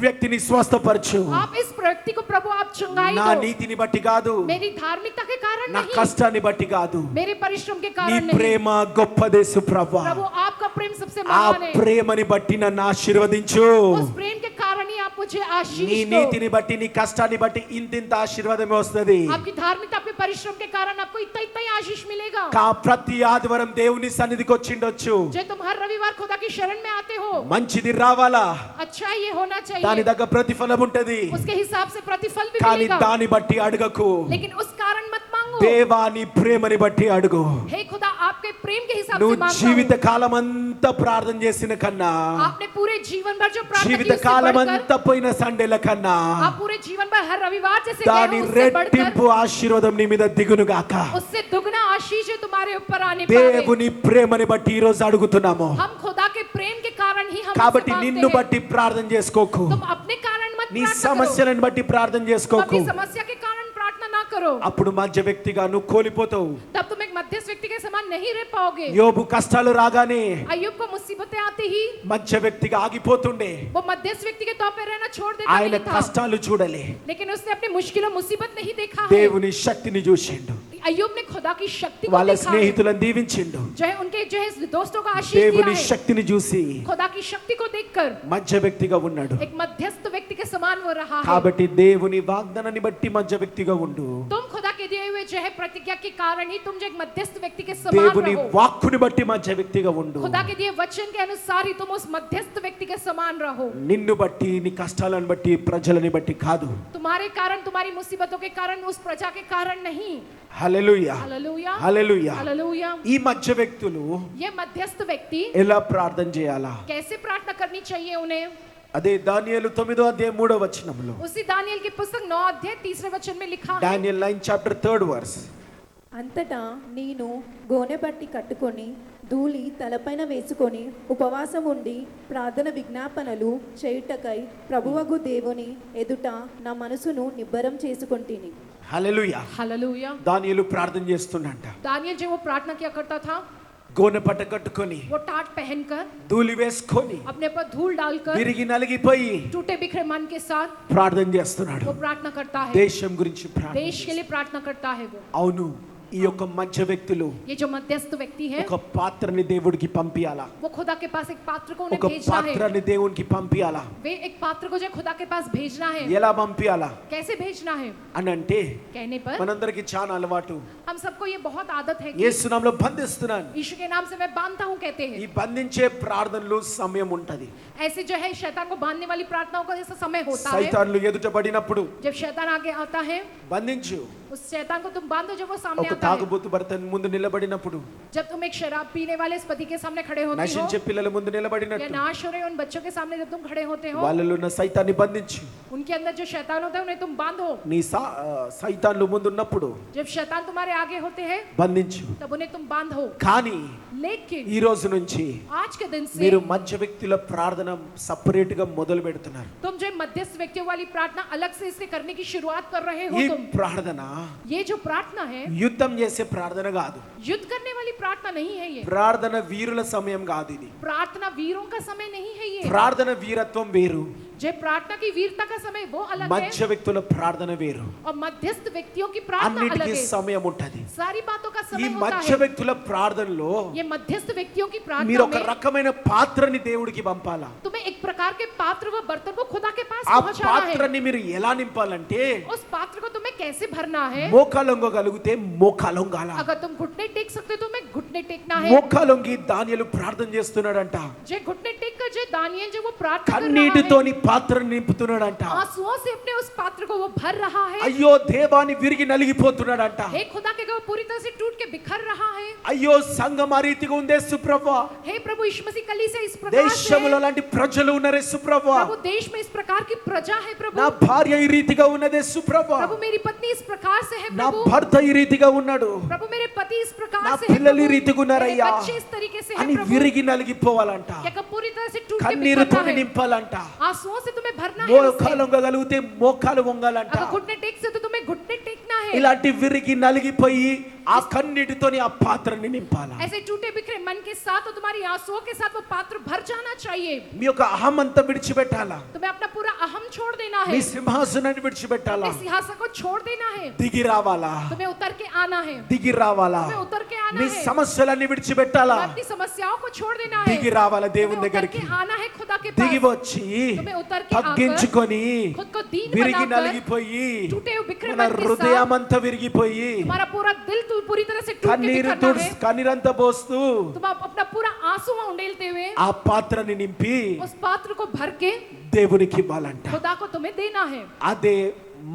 వ్యక్తిని స్వస్థపరచు. आप इस व्यक्ति को प्रभु आप चंगाई నా दो. నీతిని బట్టి కాదు, मेरी धार्मिकता के कारण నా नहीं, కష్టాన్ని బట్టి కాదు, मेरे परिश्रम के నీ कारण नहीं. ప్రేమ గొప్పదే సుప్రభా. प्रभु आपका प्रेम सबसे ఆ महान है. ప్రేమని బట్టి నన్ను ఆశీర్వదించు. उस प्रेम के कारण ही आप मुझे నీ आशीष दो. నీతిని బట్టి నీ కష్టాన్ని బట్టి ఇంతింత ఆశీర్వాదమే వస్తది. आपकी धार्मिकता आपके परिश्रम के कारण आपको इतना इतना ही आशीष मिलेगा. ప్రతి ఆదివారం దేవుని సన్నిధికి వచ్చిండొచ్చు, जो तुम हर रविवार खुदा की शरण में आते हो, మంచిది రావాలా, अच्छा ये होना దాని चाहिए, దగ్గర ప్రతిఫలం ఉంటది. उसके हिसाब से प्रतिफल भी కానీ मिलेगा. దాన్ని బట్టి అడగకు, लेकिन उस कारण मत मांगो. దేవా నీ ప్రేమని బట్టి అడుగు. हे खुदा आपके प्रेम के हिसाब से నువ్వు मांगता జీవిత हूं. కాలం అంతా ప్రార్థన చేసిన కన్నా, आपने पूरे जीवन भर जो प्रार्थना की జీవిత उससे కాలం बढ़कर, అంతా పోయిన సండేల కన్నా आप पूरे जीवन भर हर रविवार जैसे దాని गए हो, उससे రెట్టింపు बढ़कर ఆశీర్వాదం నీ మీద దిగును గాక. उससे दुगना आशीष है तुम्हारे ऊपर आने पावे. దేవుని ప్రేమని బట్టి ఈ రోజు అడుగుతున్నాము. हम खुदा के प्रेम के कारण ही हम కాబట్టి उससे నిన్ను मांगते हैं. బట్టి ప్రార్థన చేసుకోకు, तुम अपने कारण मत నీ प्रार्थना करो. సమస్యలను బట్టి ప్రార్థన तुम చేసుకోకు. अपनी समस्या के कारण प्रार्थना ना करो. అప్పుడు మధ్య వ్యక్తిగా నువ్వు కోల్పోతావు. तब तुम एक मध्यस्थ व्यक्ति के समान नहीं रह पाओगे. యోబు కష్టాలు రాగానే अय्यूब को मुसीबतें आते ही మధ్య వ్యక్తిగా ఆగిపోతుండే, वो मध्यस्थ व्यक्ति के तौर पे रहना छोड़ देता ఆయన नहीं था. కష్టాలు చూడలే, लेकिन उसने अपनी मुश्किलों मुसीबत नहीं देखा है. దేవుని శక్తిని చూసిండు, अय्यूब ने खुदा की शक्ति को వాళ్ళ देखा है. స్నేహితులను దీవించిండు. जो है उनके जो है दोस्तों का आशीष దేవుని दिया है. శక్తిని చూసి खुदा की शक्ति को देखकर మధ్య వ్యక్తిగా ఉన్నాడు. एक मध्यस्थ व्यक्ति के समान वो रहा है. కాబట్టి దేవుని వాగ్దానాన్ని బట్టి మధ్య వ్యక్తిగా ఉండు. तुम खुदा के दिए हुए जो है प्रतिज्ञा के कारण ही तुम जो एक मध्यस्थ व्यक्ति के समान దేవుని रहो. వాక్కుని బట్టి మధ్య వ్యక్తిగా ఉండు. खुदा के दिए वचन के अनुसार ही तुम उस मध्यस्थ व्यक्ति के समान रहो. నిన్ను బట్టి నీ కష్టాలను బట్టి ప్రజలని బట్టి కాదు. तुम्हारे कारण तुम्हारी मुसीबतों के कारण उस प्रजा के कारण नहीं. హల్లెలూయా, हालेलुया హల్లెలూయా. हालेलुया. ఈ మధ్య వ్యక్తులు ये मध्यस्थ व्यक्ति ఎలా ప్రార్థన చేయాలా? कैसे प्रार्थना करनी चाहिए उन्हें? అదే దానియేలు 9వ అధ్యాయం 3వ వచనంలో, उसी दानियेल की पुस्तक 9 अध्याय 3 वचन में लिखा है. Daniel 9 chapter 3rd verse. అంతటా నేను గోనె పట్టి కట్టుకొని ధూళి తలపైన వేసుకొని ఉపవాసం ఉండి ప్రార్థన విజ్ఞాపనలు చేయుటకై ప్రభువగు దేవుని ఎదుట నా మనసును నిబ్బరం చేసుకొంటిని. హల్లెలూయా. हालेलुया. దానియేలు ప్రార్థన చేస్తుండంట. दानियेल जो वो प्रार्थना किया करता था, గోనె పట్ట కట్టుకొని वो टाट पहनकर ధూళి వేసుకొని अपने पर धूल डालकर విరిగి నలిగిపోయి टूटे बिखरे मन के साथ ప్రార్థన చేస్తున్నాడు. वो प्रार्थना करता है. దేశం గురించి ప్రార్థన. देश के लिए प्रार्थना करता है वो. అవును, ఈ యొక్క మధ్య వ్యక్తులు ये जो मध्यस्थ व्यक्ति है, ఒక పాత్రని దేవుడికి పంపియాలా, वो खुदा के पास एक पात्र को उन्हें ఒక भेजना है. పాత్రని దేవునికి పంపియాలా. वे एक पात्र को जो है खुदा के पास भेजना है. ఎలా పంపియాలా कैसे भेजना है? అని అంటే कहने पर మనందరికి చాలా అలవాటు. हम सबको ये बहुत आदत है कि యేసు నామములో బంధిస్తున్నాను. यीशु के नाम से मैं बांधता हूँ कहते ఈ हैं. బంధించే ప్రార్థనలు సమయం ఉంటది. ऐसे जो है शैतान को बांधने वाली प्रार्थनाओं का ऐसा समय होता है. సైతాన్లు ఎదుట పడినప్పుడు जब शैतान आगे आता है, బంధించు. उस शैतान को तुम बांधो जब वो सामने ఒక आता है. తాగుబోతు భర్త ముందు నిలబడినప్పుడు, जब तुम एक शराब पीने वाले इस पति के सामने खड़े होते हो, నశించే పిల్లల ముందు या నిలబడినట్టు नाश हो रहे उन बच्चों के सामने जब तुम खड़े होते हो, వాళ్ళలో ఉన్న సైతాన్ని బంధించు. उनके अंदर जो शैतान होता है उन्हें तुम बांधो. నీ సైతాన్లు ముందు ఉన్నప్పుడు जब शैतान तुम्हारे आगे होते हैं బంధించు. तब उन्हें तुम बांधो. కానీ लेकिन ఈ రోజు నుంచి आज के दिन से మీరు మధ్య వ్యక్తుల ప్రార్థన సపరేట్ గా మొదలు పెడుతున్నారు. तुम जो मध्यस्थ व्यक्तियों वाली प्रार्थना अलग से इससे करने की शुरुआत कर रहे हो. ఈ तुम ప్రార్థన ये जो प्रार्थना है, యుద్ధం చేసే ప్రార్థన కాదు. युद्ध करने वाली प्रार्थना नहीं है. ये ప్రార్థన వీరుల సమయం కాదు. ఇది प्रार्थना वीरों का समय नहीं है. ये ప్రార్థన వీరత్వం వేరు, जो प्रार्थना की वीरता का समय वो अलग है, మధ్య వ్యక్తుల ప్రార్థన వేరు. और मध्यस्थ व्यक्तियों की प्रार्थना अलग అన్నిటికీ है. సమయం ఉంటది. सारी बातों का ఈ समय होता మధ్య है. వ్యక్తుల ప్రార్థనలో ये मध्यस्थ व्यक्तियों की మీరు प्रार्थना ఒక में రకమైన పాత్రని దేవుడికి పంపాలా. तुम्हें एक प्रकार के पात्र व बर्तन को खुदा के पास ఆ पहुंचाना है. పాత్రని మీరు ఎలా నింపాలంటే, उस पात्र को तुम्हें कैसे भरना है? మోకాలొంగగలిగితే మోకాలొంగాల. अगर तुम घुटने टेक सकते हो तो तुम्हें घुटने टेकना है. మోకాలొంగి దానియేలు ప్రార్థన చేస్తున్నాడంట. जो घुटने टेक कर जो दानियेल जो वो प्रार्थना कर रहा है, కన్నీటితోని పాత్రని నింపుతున్నాడంట. आंसुओं से अपने उस पात्र को वो भर रहा है. అయ్యో దేవాని విరిగి నలిగిపోతున్నాడంట. हे खुदा के वो पूरी तरह से टूट के बिखर रहा है. అయ్యో సంఘం ఆ రీతిగా ఉందే సుప్రభా. हे प्रभु यीशु मसीह कली से इस प्रकार से దేశంలో లాంటి ప్రజలు ఉన్నారే సుప్రభా. प्रभु देश में इस प्रकार की प्रजा है प्रभु. నా భార్య ఈ రీతిగా ఉన్నదే సుప్రభా. प्रभु मेरी पत्नी इस प्रकार से है నా प्रभु. భర్త ఈ రీతిగా ఉన్నాడు. प्रभु मेरे पति इस प्रकार నా से है పిల్లలు ఈ प्रभु. రీతిగా मेरे ఉన్నారయ్యా बच्चे इस तरीके से है అని प्रभु. విరిగి నలిగిపోవాలంట. या कब पूरी तरह से टूट के కన్నీరుతో बिखरना है. నింపాలంట. आंसुओं से तुम्हें भरना है. उससे. మోకాలొంగగలిగితే మోకాలు వంగాలంట. अगर घुटने टेक से तो तुम्हें घुटने टेकना है. ఇలాంటి విరిగి నలిగిపోయి ఆ కన్నీటితోని ఆ పాత్రని నింపాలా. ऐसे टूटे बिखरे मन के साथ और तुम्हारी आंसुओं के साथ वो पात्र भर जाना चाहिए. మీ యొక్క అహం అంతా విడిచిపెట్టాలా. तुम्हें अपना पूरा अहम छोड़ देना है. మీ సింహాసనాన్ని విడిచిపెట్టాలా. अपने सिंहासन को छोड़ देना है. దిగి రావాలా. तुम्हें उतर के आना है. దిగి రావాలా. तुम्हें उतर के आना మీ है. సమస్యలన్నీ విడిచిపెట్టాలా. अपनी समस्याओं को छोड़ देना है. దిగి రావాలా దేవుని तुम्हें उतर దగ్గరికి. के आना है खुदा के దిగి पास. వచ్చి तुम्हें उतर के తగ్గించుకొని खुद को दीन విరిగి बनाकर నలిగిపోయి टूटे हुए बिखरे మన मन के హృదయం साथ అంతా విరిగిపోయి तुम्हारा पूरा दिल तू पूरी तरह से टूट के కన్నీరు बिखरना है. కన్నీరంతా పోస్తూ तुम अपना पूरा आंसू उंडेलते हुए ఆ పాత్రని నింపి उस पात्र को भर के దేవునికి ఇవ్వాలంట. खुदा को तुम्हें देना है. అదే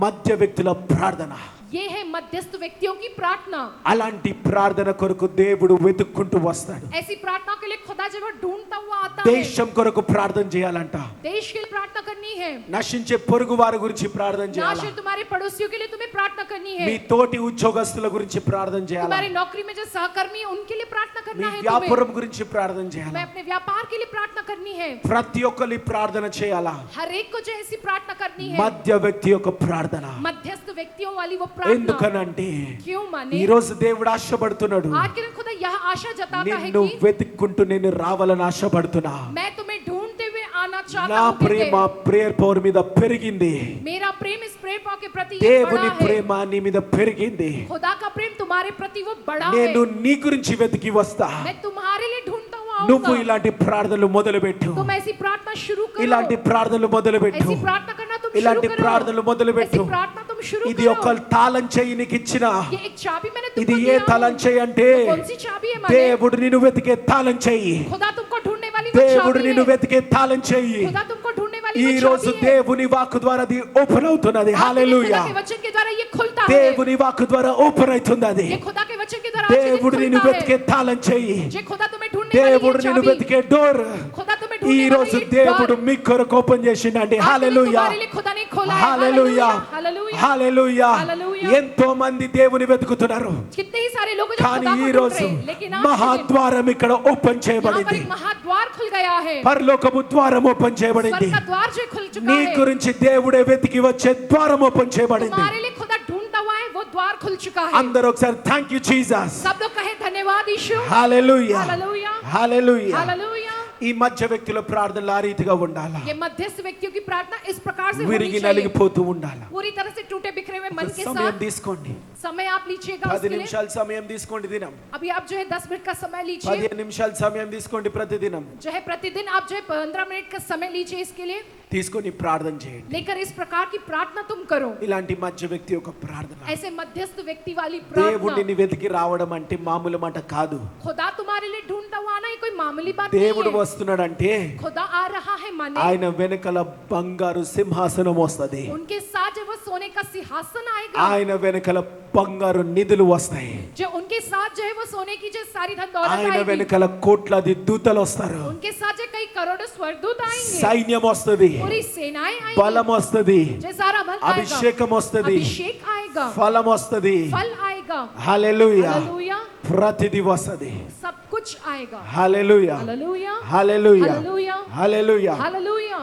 మధ్య వ్యక్తుల ప్రార్థన. ये है मध्यस्थ व्यक्तियों की प्रार्थना. అలాంటి ప్రార్థన కొరకు దేవుడు వెతుక్కుంటూ వస్తాడు. ऐसी प्रार्थना के लिए खुदा जब ढूंढता हुआ आता है. దేశం కొరకు ప్రార్థన చేయాలంట. देश के लिए प्रार्थना करनी है. నశించే పొరుగు వారి గురించి ప్రార్థన చేయాలి. नाश तुम्हारे पड़ोसियों के लिए तुम्हें प्रार्थना करनी है. మీ తోటి ఉద్యోగస్తుల గురించి ప్రార్థన చేయాలి. तुम्हारी नौकरी में जो सहकर्मी है उनके लिए प्रार्थना మీ करना है. వ్యాపారం గురించి ప్రార్థన చేయాలి. तुम्हें अपने व्यापार के लिए प्रार्थना करनी है. ప్రతి ఒక్కరి ప్రార్థన చేయాలా. हर एक को जो ऐसी प्रार्थना करनी है. మధ్య వ్యక్తి యొక్క ప్రార్థన. मध्यस्थ व्यक्तियों वाली वो प्रार्थना. ఎందుకనంటే क्यों माने? ఈ రోజు దేవుడు ఆశపడుతున్నాడు. आज के दिन खुदा यह आशा जताता है నిన్ను कि వెతుక్కుంటూ నేను రావాలని ఆశపడుతున్నా. मैं तुम्हें ढूंढते हुए आना चाहता నా हूं. ప్రేమ ప్రేయర్ పవర్ మీద పెరిగింది. मेरा प्रेम इस प्रेम पाव के प्रति దేవుని बड़ा है. ప్రేమ నీ మీద పెరిగింది. खुदा का प्रेम तुम्हारे प्रति वो बड़ा నేను है. నీ గురించి వెతికి వస్తా. मैं तुम्हारे लिए ढूंढता हुआ నువ్వు आऊंगा. ఇలాంటి ప్రార్థనలు మొదలుపెట్టు. तुम ऐसी प्रार्थना शुरू करो. ఇలాంటి ప్రార్థనలు మొదలుపెట్టు. ऐसी प्रार्थना करना तुम शुरू ఇలాంటి करो. ప్రార్థనలు మొదలుపెట్టు. ऐसी प्रार्थना तुम शुरू ఇది ఒక करो. తాళం చెయ్యి నీకు ఇచ్చిన. ये एक चाबी मैंने ఇది तुमको ఏ दिया తాళం हूं. చెయ్యి అంటే कौन सी चाबी है माने? దేవుడు నిన్ను వెతికే తాళం చెయ్యి. खुदा तुमको ढूंढने वाली वो దేవుడు चाबी నిన్ను है. వెతికే తాళం చెయ్యి. खुदा तुमको ढूंढने वाली ఈ वो రోజు चाबी है. దేవుని వాక్కు ద్వారా అది ఓపెన్ అవుతున్నది. आज के दिन హల్లెలూయా. खुदा के वचन के द्वारा ये खुलता है. దేవుని వాక్కు ద్వారా ఓపెన్ అవుతుంది అది. ये खुदा के वचन के द्वारा आज के दिन దేవుడు నిన్ను खुलता వెతికే है. తాళం చెయ్యి. जे खुदा तुम्हें ढूंढने वाली దేవుడు ये నిన్ను चाबी. వెతికే డోర్ खुदा तुम्हें ఈ ढूंढने రోజు वाला ये దేవుడు द्वार. మీ కొరకు ఓపెన్ చేసిండండి. आज के दिन హల్లెలూయా. तुम्हारे लिए खुदा ने खोला है. హల్లెలూయా. हालेलुया. హల్లెలూయా. हालेलुया. ఎంతో మంది దేవుని వెతుకుతున్నారు. कितने ही सारे लोग जो కానీ खुदा को ఈ ढूंढ రోజు रहे हैं, लेकिन आज के दिन మహాద్వారం ఇక్కడ ఓపెన్ यहाँ पर చేయబడింది. एक महाद्वार खुल गया है. పరలోకపు ద్వారం ఓపెన్ చేయబడింది. स्वर्ग का द्वार जो खुल चुका నీ है. గురించి దేవుడే వెతికి వచ్చే ద్వారం ఓపెన్ చేయబడింది. तुम्हारे लिए खुदा ढूंढता हुआ है वो द्वार खुल चुका है. అందరూ ఒకసారి థ్యాంక్ యూ జీసస్. सब लोग कहे धन्यवाद यीशु. హల్లెలూయా. हालेलुया. హల్లెలూయా. हालेलुया. ఈ మధ్య వ్యక్తుల ప్రార్థనలు ఆ రీతిగా ఉండాలా. ये मध्यस्थ व्यक्तियों की प्रार्थना इस प्रकार से होनी విరిగి चाहिए. నలిగిపోతూ ఉండాలా. पूरी तरह से टूटे बिखरे हुए मन के సమయం साथ తీసుకోండి. समय आप लीजिएगा 10 उसके लिए. నిమిషాలు సమయం తీసుకోండి దినం. अभी आप जो है 10 मिनट का समय लीजिए. 15 నిమిషాలు సమయం తీసుకోండి ప్రతిదినం. जो है प्रतिदिन आप जो है 15 मिनट का समय लीजिए इसके लिए. తీసుకొని ప్రార్థన చేయండి. लेकर इस प्रकार की प्रार्थना तुम करो. ఇలాంటి మధ్య వ్యక్తి యొక్క ప్రార్థన. ऐसे मध्यस्थ व्यक्ति वाली దేవుడిని प्रार्थना. వెతికి రావడం అంటే మామూలు మాట కాదు. खुदा तुम्हारे लिए ढूंढता हुआ आना ये कोई मामूली बात దేవుడు नहीं है. వస్తున్నాడంటే खुदा आ रहा है माने ఆయన వెనకల బంగారు సింహాసనం వస్తది. उनके साथ जो वो सोने का सिंहासन आएगा. ఆయన వెనకల బంగారు నిధులు వస్తాయి. जो उनके साथ जो है वो सोने की जो सारी धन दौलत ఆయన आएगी. వెనకల కోట్లాది దూతలు వస్తారు. उनके साथ जो कई करोड़ों स्वर्गदूत आएंगे. సైన్యం వస్తది. पूरी सेनाएं आएंगी. బలం వస్తది. जो सारा बल आएगा. అభిషేకం వస్తది. अभिषेक आएगा. ఫలం వస్తది. फल आएगा. హల్లెలూయా. हालेलुया. ప్రతిది వస్తది. सब कुछ आएगा. హల్లెలూయా. हालेलुया. హల్లెలూయా. हालेलुया. హల్లెలూయా. हालेलुया.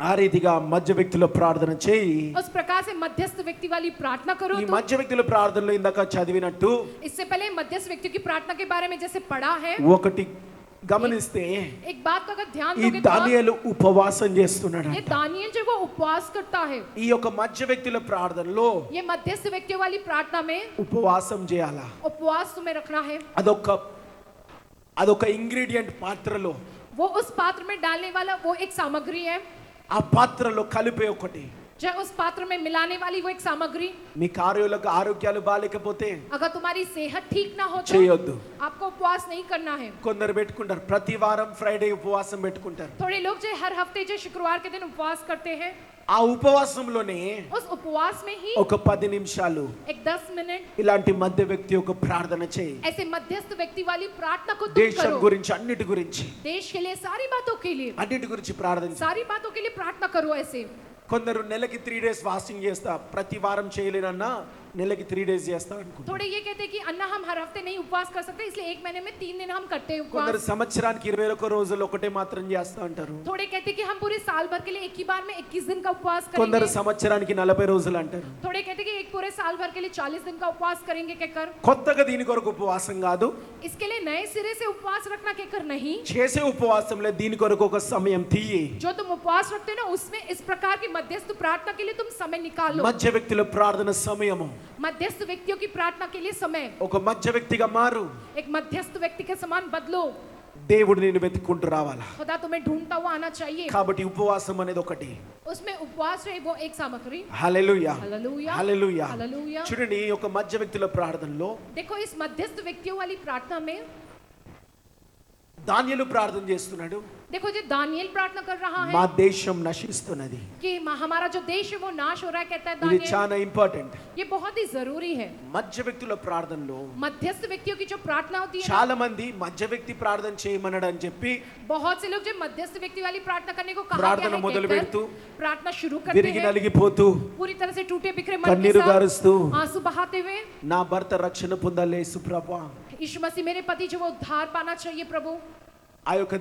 ఆ రీతిగా మధ్య వ్యక్తుల ప్రార్థన చేయి. उस प्रकार से मध्यस्थ व्यक्ति वाली प्रार्थना करो. ఈ तो మధ్య వ్యక్తుల ప్రార్థనలో ఇందాక చదివినట్టు इससे पहले मध्यस्थ व्यक्ति की प्रार्थना के बारे में जैसे पढ़ा है. ఒకటి గమనిస్తే एक बात का अगर ध्यान ఈ दोगे तो దానియేలు ఉపవాసం చేస్తున్నాడు. ये दानियल जो वो उपवास करता है. ఈ యొక్క మధ్య వ్యక్తుల ప్రార్థనలో ये मध्यस्थ व्यक्तियों वाली प्रार्थना में ఉపవాసం చేయాలా. उपवास तुम्हें रखना है. అదొక ఇంగ్రీడియంట్ పాత్రలో. वो उस पात्र में डालने वाला वो एक सामग्री है. ఆ పాత్రలో కలిపే ఒకటి. जो उस पात्र में मिलाने वाली वो एक सामग्री. మీ కార్యాలకు ఆరోగ్యాలు బాలేకపోతే अगर तुम्हारी सेहत ठीक ना हो तो చేయొద్దు. आपको उपवास नहीं करना है. కొందరు పెట్టుకుంటారు ప్రతి వారం ఫ్రైడే ఉపవాసం పెట్టుకుంటారు. थोड़े लोग जो हर हफ्ते जो शुक्रवार के दिन उपवास करते हैं. ఆ ఉపవాసంలోనే उस उपवास में ही ఒక 10 నిమిషాలు एक 10 मिनट ఇలాంటి మధ్య వ్యక్తి యొక్క ప్రార్థన చేయి. ऐसे मध्यस्थ व्यक्ति वाली प्रार्थना को तुम దేశం करो. గురించి అన్నిటి గురించి देश के लिए सारी बातों के लिए అన్నిటి గురించి ప్రార్థన చేయి. सारी बातों के लिए प्रार्थना करो. ऐसे కొందరు నెలకి 3 days ఫాస్టింగ్ చేస్తా ప్రతి వారం చేయలేనన్నా నెలకి 3 days చేస్తా అనుకుంటారు. थोड़े ये कहते हैं कि अन्ना हम हर हफ्ते नहीं उपवास कर सकते, इसलिए 1 महीने में 3 दिन हम करते हैं కొందరు उपवास। సంవత్సరానికి 21 రోజులు ఒకటే మాత్రం చేస్తా అంటారు. थोड़े कहते हैं कि हम पूरे साल भर के लिए एक ही बार में 21 दिन का उपवास కొందరు करेंगे। సంవత్సరానికి 40 రోజులు అంటారు. थोड़े कहते हैं कि एक पूरे साल भर के लिए 40 दिन का उपवास करेंगे कहकर। కొత్తగా దీని కొరకు ఉపవాసం కాదు, इसके लिए नए सिरे से उपवास रखना कहकर नहीं, చేసే ఉపవాసంలో దీని కొరకు ఒక సమయం తీయి. जो तुम उपवास रखते हो ना उसमें इस प्रकार की मध्यस्थ प्रार्थना के लिए तुम समय निकालो। మధ్య వ్యక్తుల ప్రార్థన సమయము. मध्यस्थ व्यक्तियों की प्रार्थना के लिए समय, ఒక మధ్య వ్యక్తిగా మారు. एक मध्यस्थ व्यक्ति के समान बदलो। దేవుడు నిన్ను వెతుక్కుంటూ రావాలా. खुदा तुम्हें ढूंढता हुआ आना चाहिए। కాబట్టి ఉపవాసం అనేది ఒకటి. उसमें उपवास है वो एक सामग्री। హల్లెలూయా, हालेलुया, హల్లెలూయా. हालेलुया। చూడండి ఈ యొక్క మధ్య వ్యక్తుల ప్రార్థనలో देखो इस मध्यस्थ व्यक्तियों वाली प्रार्थना में దానియేలు ప్రార్థన చేస్తున్నాడు. देखो जो दानिएल प्रार्थना कर रहा మా है దేశం నశిస్తున్నది. कि हमारा जो देश है वो नाश हो रहा है, कहता है ఇది दानिएल। చాలా ఇంపార్టెంట్. ये बहुत ही जरूरी है। మధ్య వ్యక్తుల ప్రార్థనలో मध्यस्थ व्यक्तियों की जो प्रार्थना होती है ना, చాలా మంది మధ్య వ్యక్తి ప్రార్థన చేయమన్నాడు అని చెప్పి बहुत से लोग जो मध्यस्थ व्यक्ति वाली प्रार्थना करने को कहा गया ప్రార్థన है మొదలు कहकर పెడుతూ प्रार्थना शुरू करते విరిగి हैं, నలిగిపోతూ पूरी तरह से टूटे बिखरे मन के కన్నీరు साथ గారుస్తూ आंसू बहाते हुए, నా భర్త రక్షణ పొందాలి యేసుప్రభు. यीशु मसीह मेरे पति जो वो उद्धार पाना चाहिए प्रभु, ఆ యొక్క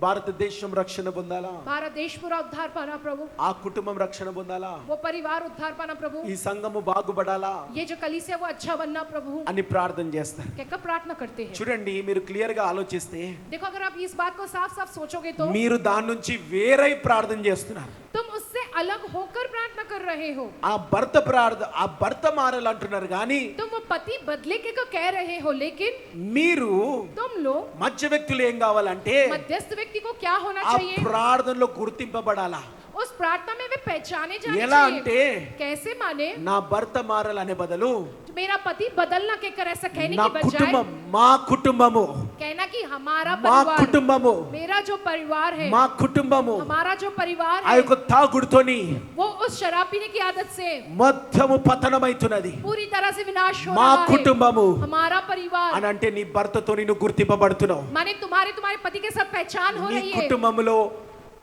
భారతదేశం రక్షణ పొందాలా, भारत देश पूरा उद्धार पाना प्रभु, ఆ కుటుంబం రక్షణ పొందాలా, वो परिवार उद्धार पाना प्रभु, ఈ సంఘము బాగుపడాలా ये जो कलीसिया वो अच्छा बनना प्रभु, అని ప్రార్థన చేస్తారు. कहकर प्रार्थना करते हैं। చూడండి మీరు క్లియర్ గా ఆలోచిస్తే देखो अगर आप इस बात को साफ साफ सोचोगे तो మీరు దాని నుంచి వేరై ప్రార్థన చేస్తున్నారు. तुम उससे अलग होकर प्रार्थना कर रहे हो। ఆ భర్త మారాలంటున్నారు కానీ तुम वो पति बदले के को कह रहे हो, लेकिन మీరు तुम लोग మధ్య వ్యక్తులు ఏం కావాలంటే मध्यस्थ व्यक्ति को क्या होना ఆ चाहिए, ప్రార్థనలో గుర్తింపబడాలా. उस प्रार्थना में वे पहचाने जाने ఎలా चाहिए। అంటే कैसे माने, నా భర్త మారాలనే బదులు मेरा पति बदलना कहकर ऐसा कहने నా की बजाय కుటుంబం, మా కుటుంబము, कहना कि हमारा మా परिवार, కుటుంబము, मेरा जो परिवार है, మా కుటుంబము हमारा जो परिवार ఆ है, యొక్క తాగుడుతోని वो उस शराब पीने की आदत से మొత్తము పతనమైతున్నది. पूरी तरह से विनाश हो మా रहा है। కుటుంబము हमारा परिवार అని అంటే నీ భర్తతో నిన్ను గుర్తింపబడుతున్నావు. माने तुम्हारे पति के साथ पहचान हो నీ रही है, కుటుంబంలో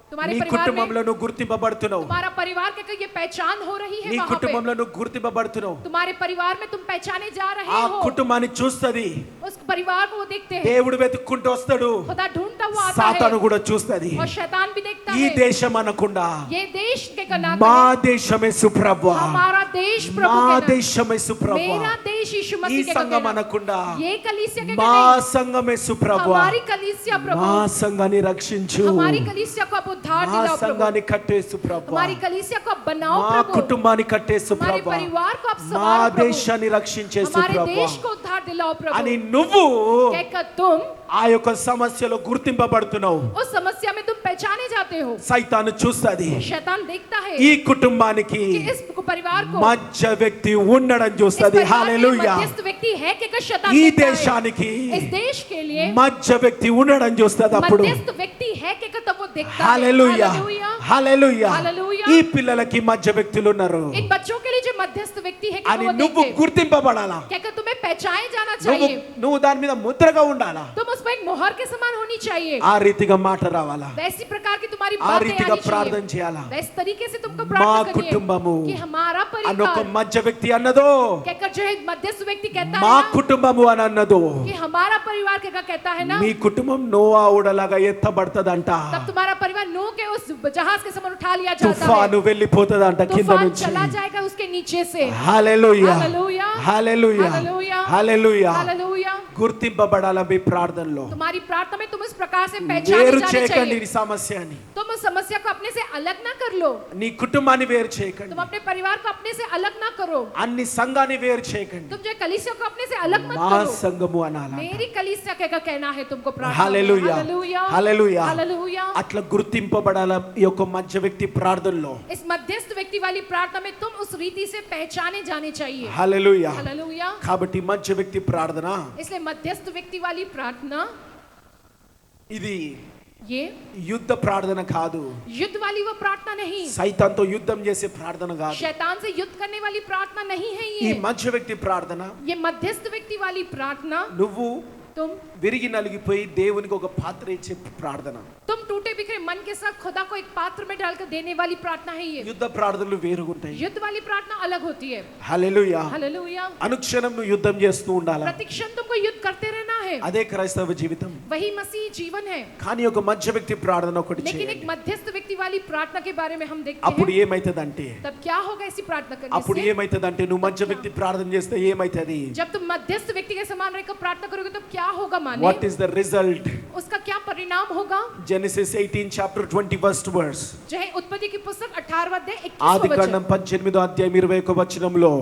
तुम्हारे నీ परिवार में కుటుంబంలో నువ్వు గుర్తింపబడుతున్నావు. तुम्हारा परिवार के ये पहचान हो रही है నీ वहाँ पे, కుటుంబంలో నువ్వు గుర్తింపబడుతున్నావు. तुम्हारे परिवार में तुम पहचाने जा रहे ఆ हो। కుటుంబాన్ని చూస్తది, उस परिवार को वो देखते हैं, దేవుడు వెతుక్కుంటూ వస్తాడు, खुदा ढूंढता हुआ आता సాతాను है కూడా చూస్తది. और शैतान भी देखता ఈ है। దేశం అనకుండా ये देश के कनात మా है, దేశమే సుప్రభు, हमारा देश प्रभु మా के नाम, దేశమే సుప్రభు. मेरा देश यीशु ఈ मसीह के సంఘం कहना, అనకుండా ये कलीसिया के మా कहना, సంఘమే సుప్రభు. हमारी कलीसिया प्रभु, మా సంఘాన్ని రక్షించు, हमारी कलीसिया को आप उद्धार మా दिलाओ प्रभु, సంఘాన్ని కట్టేసు ప్రభు, हमारी कलीसिया को आप बनाओ మా प्रभु, కుటుంబాన్ని కట్టేసు हमारे ప్రభు, परिवार को आप మా संभालो प्रभु, దేశాన్ని రక్షించేసు हमारे ప్రభు देश को उद्धार दिलाओ అని प्रभु, నువ్వు कहकर तुम ఆ యొక్క సమస్యలో గుర్తింపబడుతున్నావు. उस समस्या में तुम पहचाने जाते हो। సైతాను చూస్తది शैतान देखता है ఈ కుటుంబానికి कि इस परिवार को, మధ్య వ్యక్తి ఉండడం इस చూస్తది. परिवार में హల్లెలూయా. मध्यस्थ व्यक्తి है कि शैतान ఈ देखता है। దేశానికి इस देश के लिए మధ్య వ్యక్తి ఉండడం చూస్తది. అప్పుడు मध्यस्थ व्यक्ति है कि तब वो देखता है। హల్లెలూయా, हालेलुया। హల్లెలూయా. हालेलुया। ఈ పిల్లలకి మధ్య వ్యక్తులు ఉన్నారు इन बच्चों के लिए जो मध्यस्थ व्यक्ति है कि అని वो నువ్వు देखे, గుర్తింపబడాలా. क्या तुम्हें पहचाने जाना నువ్వు चाहिए, నువ్వు దాని మీద ముద్రగా ఉండాలా. तुम उसमें एक मोहर के समान होनी चाहिए, ఆ రీతిగా మాట రావాలా, वैसी प्रकार की तुम्हारी ఆ बातें రీతిగా आनी ప్రార్థన चाहिए, చేయాలా. वैसे तरीके से तुमको మా प्रार्थना करनी కుటుంబము है कि हमारा అనొక परिवार, మధ్య వ్యక్తి అన్నదో, कहकर जो है मध्यस्थ व्यक्ति कहता మా है ना, కుటుంబము అని అన్నదో, कि हमारा परिवार कहता है ना, మీ కుటుంబం నోవా ఓడలాగా ఎత్తబడతదంట. तब तुम्हारा परिवार नूह के उस जहाज के समान उठा लिया जाता है, తుఫాను వెళ్ళిపోతదంట కింద तूफान నుంచి. चला जाएगा उसके नीचे से। హల్లెలూయా, हालेलुया, హల్లెలూయా, हालेलुया, హల్లెలూయా. हालेलुया। గుర్తింపబడాల మీ ప్రార్థనలో. तुम्हारी प्रार्थना में तुम इस प्रकार से पहचाने వేరు जाने చేయకండి चाहिए, ఈ సమస్యని. तुम उस समस्या को अपने से अलग ना कर लो, నీ కుటుంబాన్ని వేరు చేయకండి, तुम अपने परिवार को अपने से अलग ना करो, అన్ని సంఘాన్ని వేరు చేయకండి. तुम जो कलीसिया को अपने से अलग मत మా करो, సంఘము అనాలా. मेरी कलीसिया का कहना है तुमको प्रार्थना में। హల్లెలూయా, हालेलुया, హల్లెలూయా. हालेलुया। అట్లా గుర్తింపబడాల ఈ యొక్క మధ్య వ్యక్తి ప్రార్థనలో. इस मध्यस्थ व्यक्ति वाली प्रार्थना में तुम उस रीति से पहचाने जाने चाहिए। హల్లెలూయా. हालेलुया। కాబట్టి మధ్య వ్యక్తి ప్రార్థన इसलिए मध्यस्थ व्यक्ति वाली प्रार्थना ఇది ये యుద్ధ ప్రార్థన కాదు, युद्ध वाली वो प्रार्थना नहीं, సైతాన్తో యుద్ధం చేసే ప్రార్థన కాదు. शैतान से युद्ध करने वाली प्रार्थना नहीं है ఈ ये। మధ్య వ్యక్తి ప్రార్థన ये मध्यस्थ व्यक्ति वाली प्रार्थना నువ్వు तुम విరిగి నలిగిపోయి దేవునికి ఒక పాత్ర ఇచ్చే ప్రార్థన. टूटे बिखरे मन के साथ खुदा को एक पात्र में डालकर देने वाली प्रार्थना है ये। యుద్ధ ప్రార్థనలు వేరుగుంటాయి. युद्ध वाली प्रार्थना अलग होती है। హల్లెలూయా. हालेलुया। అనుక్షణం నువ్వు యుద్ధం చేస్తూ ఉండాలి. प्रतिक्षण तुमको युद्ध करते रहना है। అదే క్రైస్తవ జీవితం. वही मसीह जीवन है। కానీ ఒక మధ్య వ్యక్తి ప్రార్థన ఒకటి लेकिन एक చేయాలి. मध्यस्थ व्यक्ति वाली प्रार्थना के बारे में हम देखते అప్పుడు हैं। ఏమైతదంటే तब क्या होगा ऐसी प्रार्थना करने అప్పుడు से? ఏమైతదంటే నువ్వు మధ్య వ్యక్తి ప్రార్థన చేస్తే ఏమైతది? जब तुम मध्यस्थ व्यक्ति के समान रहकर प्रार्थना करोगे तो क्या होगा माने? What is the result? उसका क्या परिणाम होगा? Genesis 18 chapter 21st verse. जो है उत्पत्ति की पुस्तक 18वां अध्याय 21वां ఆదికాండం वचन। 18వ అధ్యాయం 21వ వచనంలో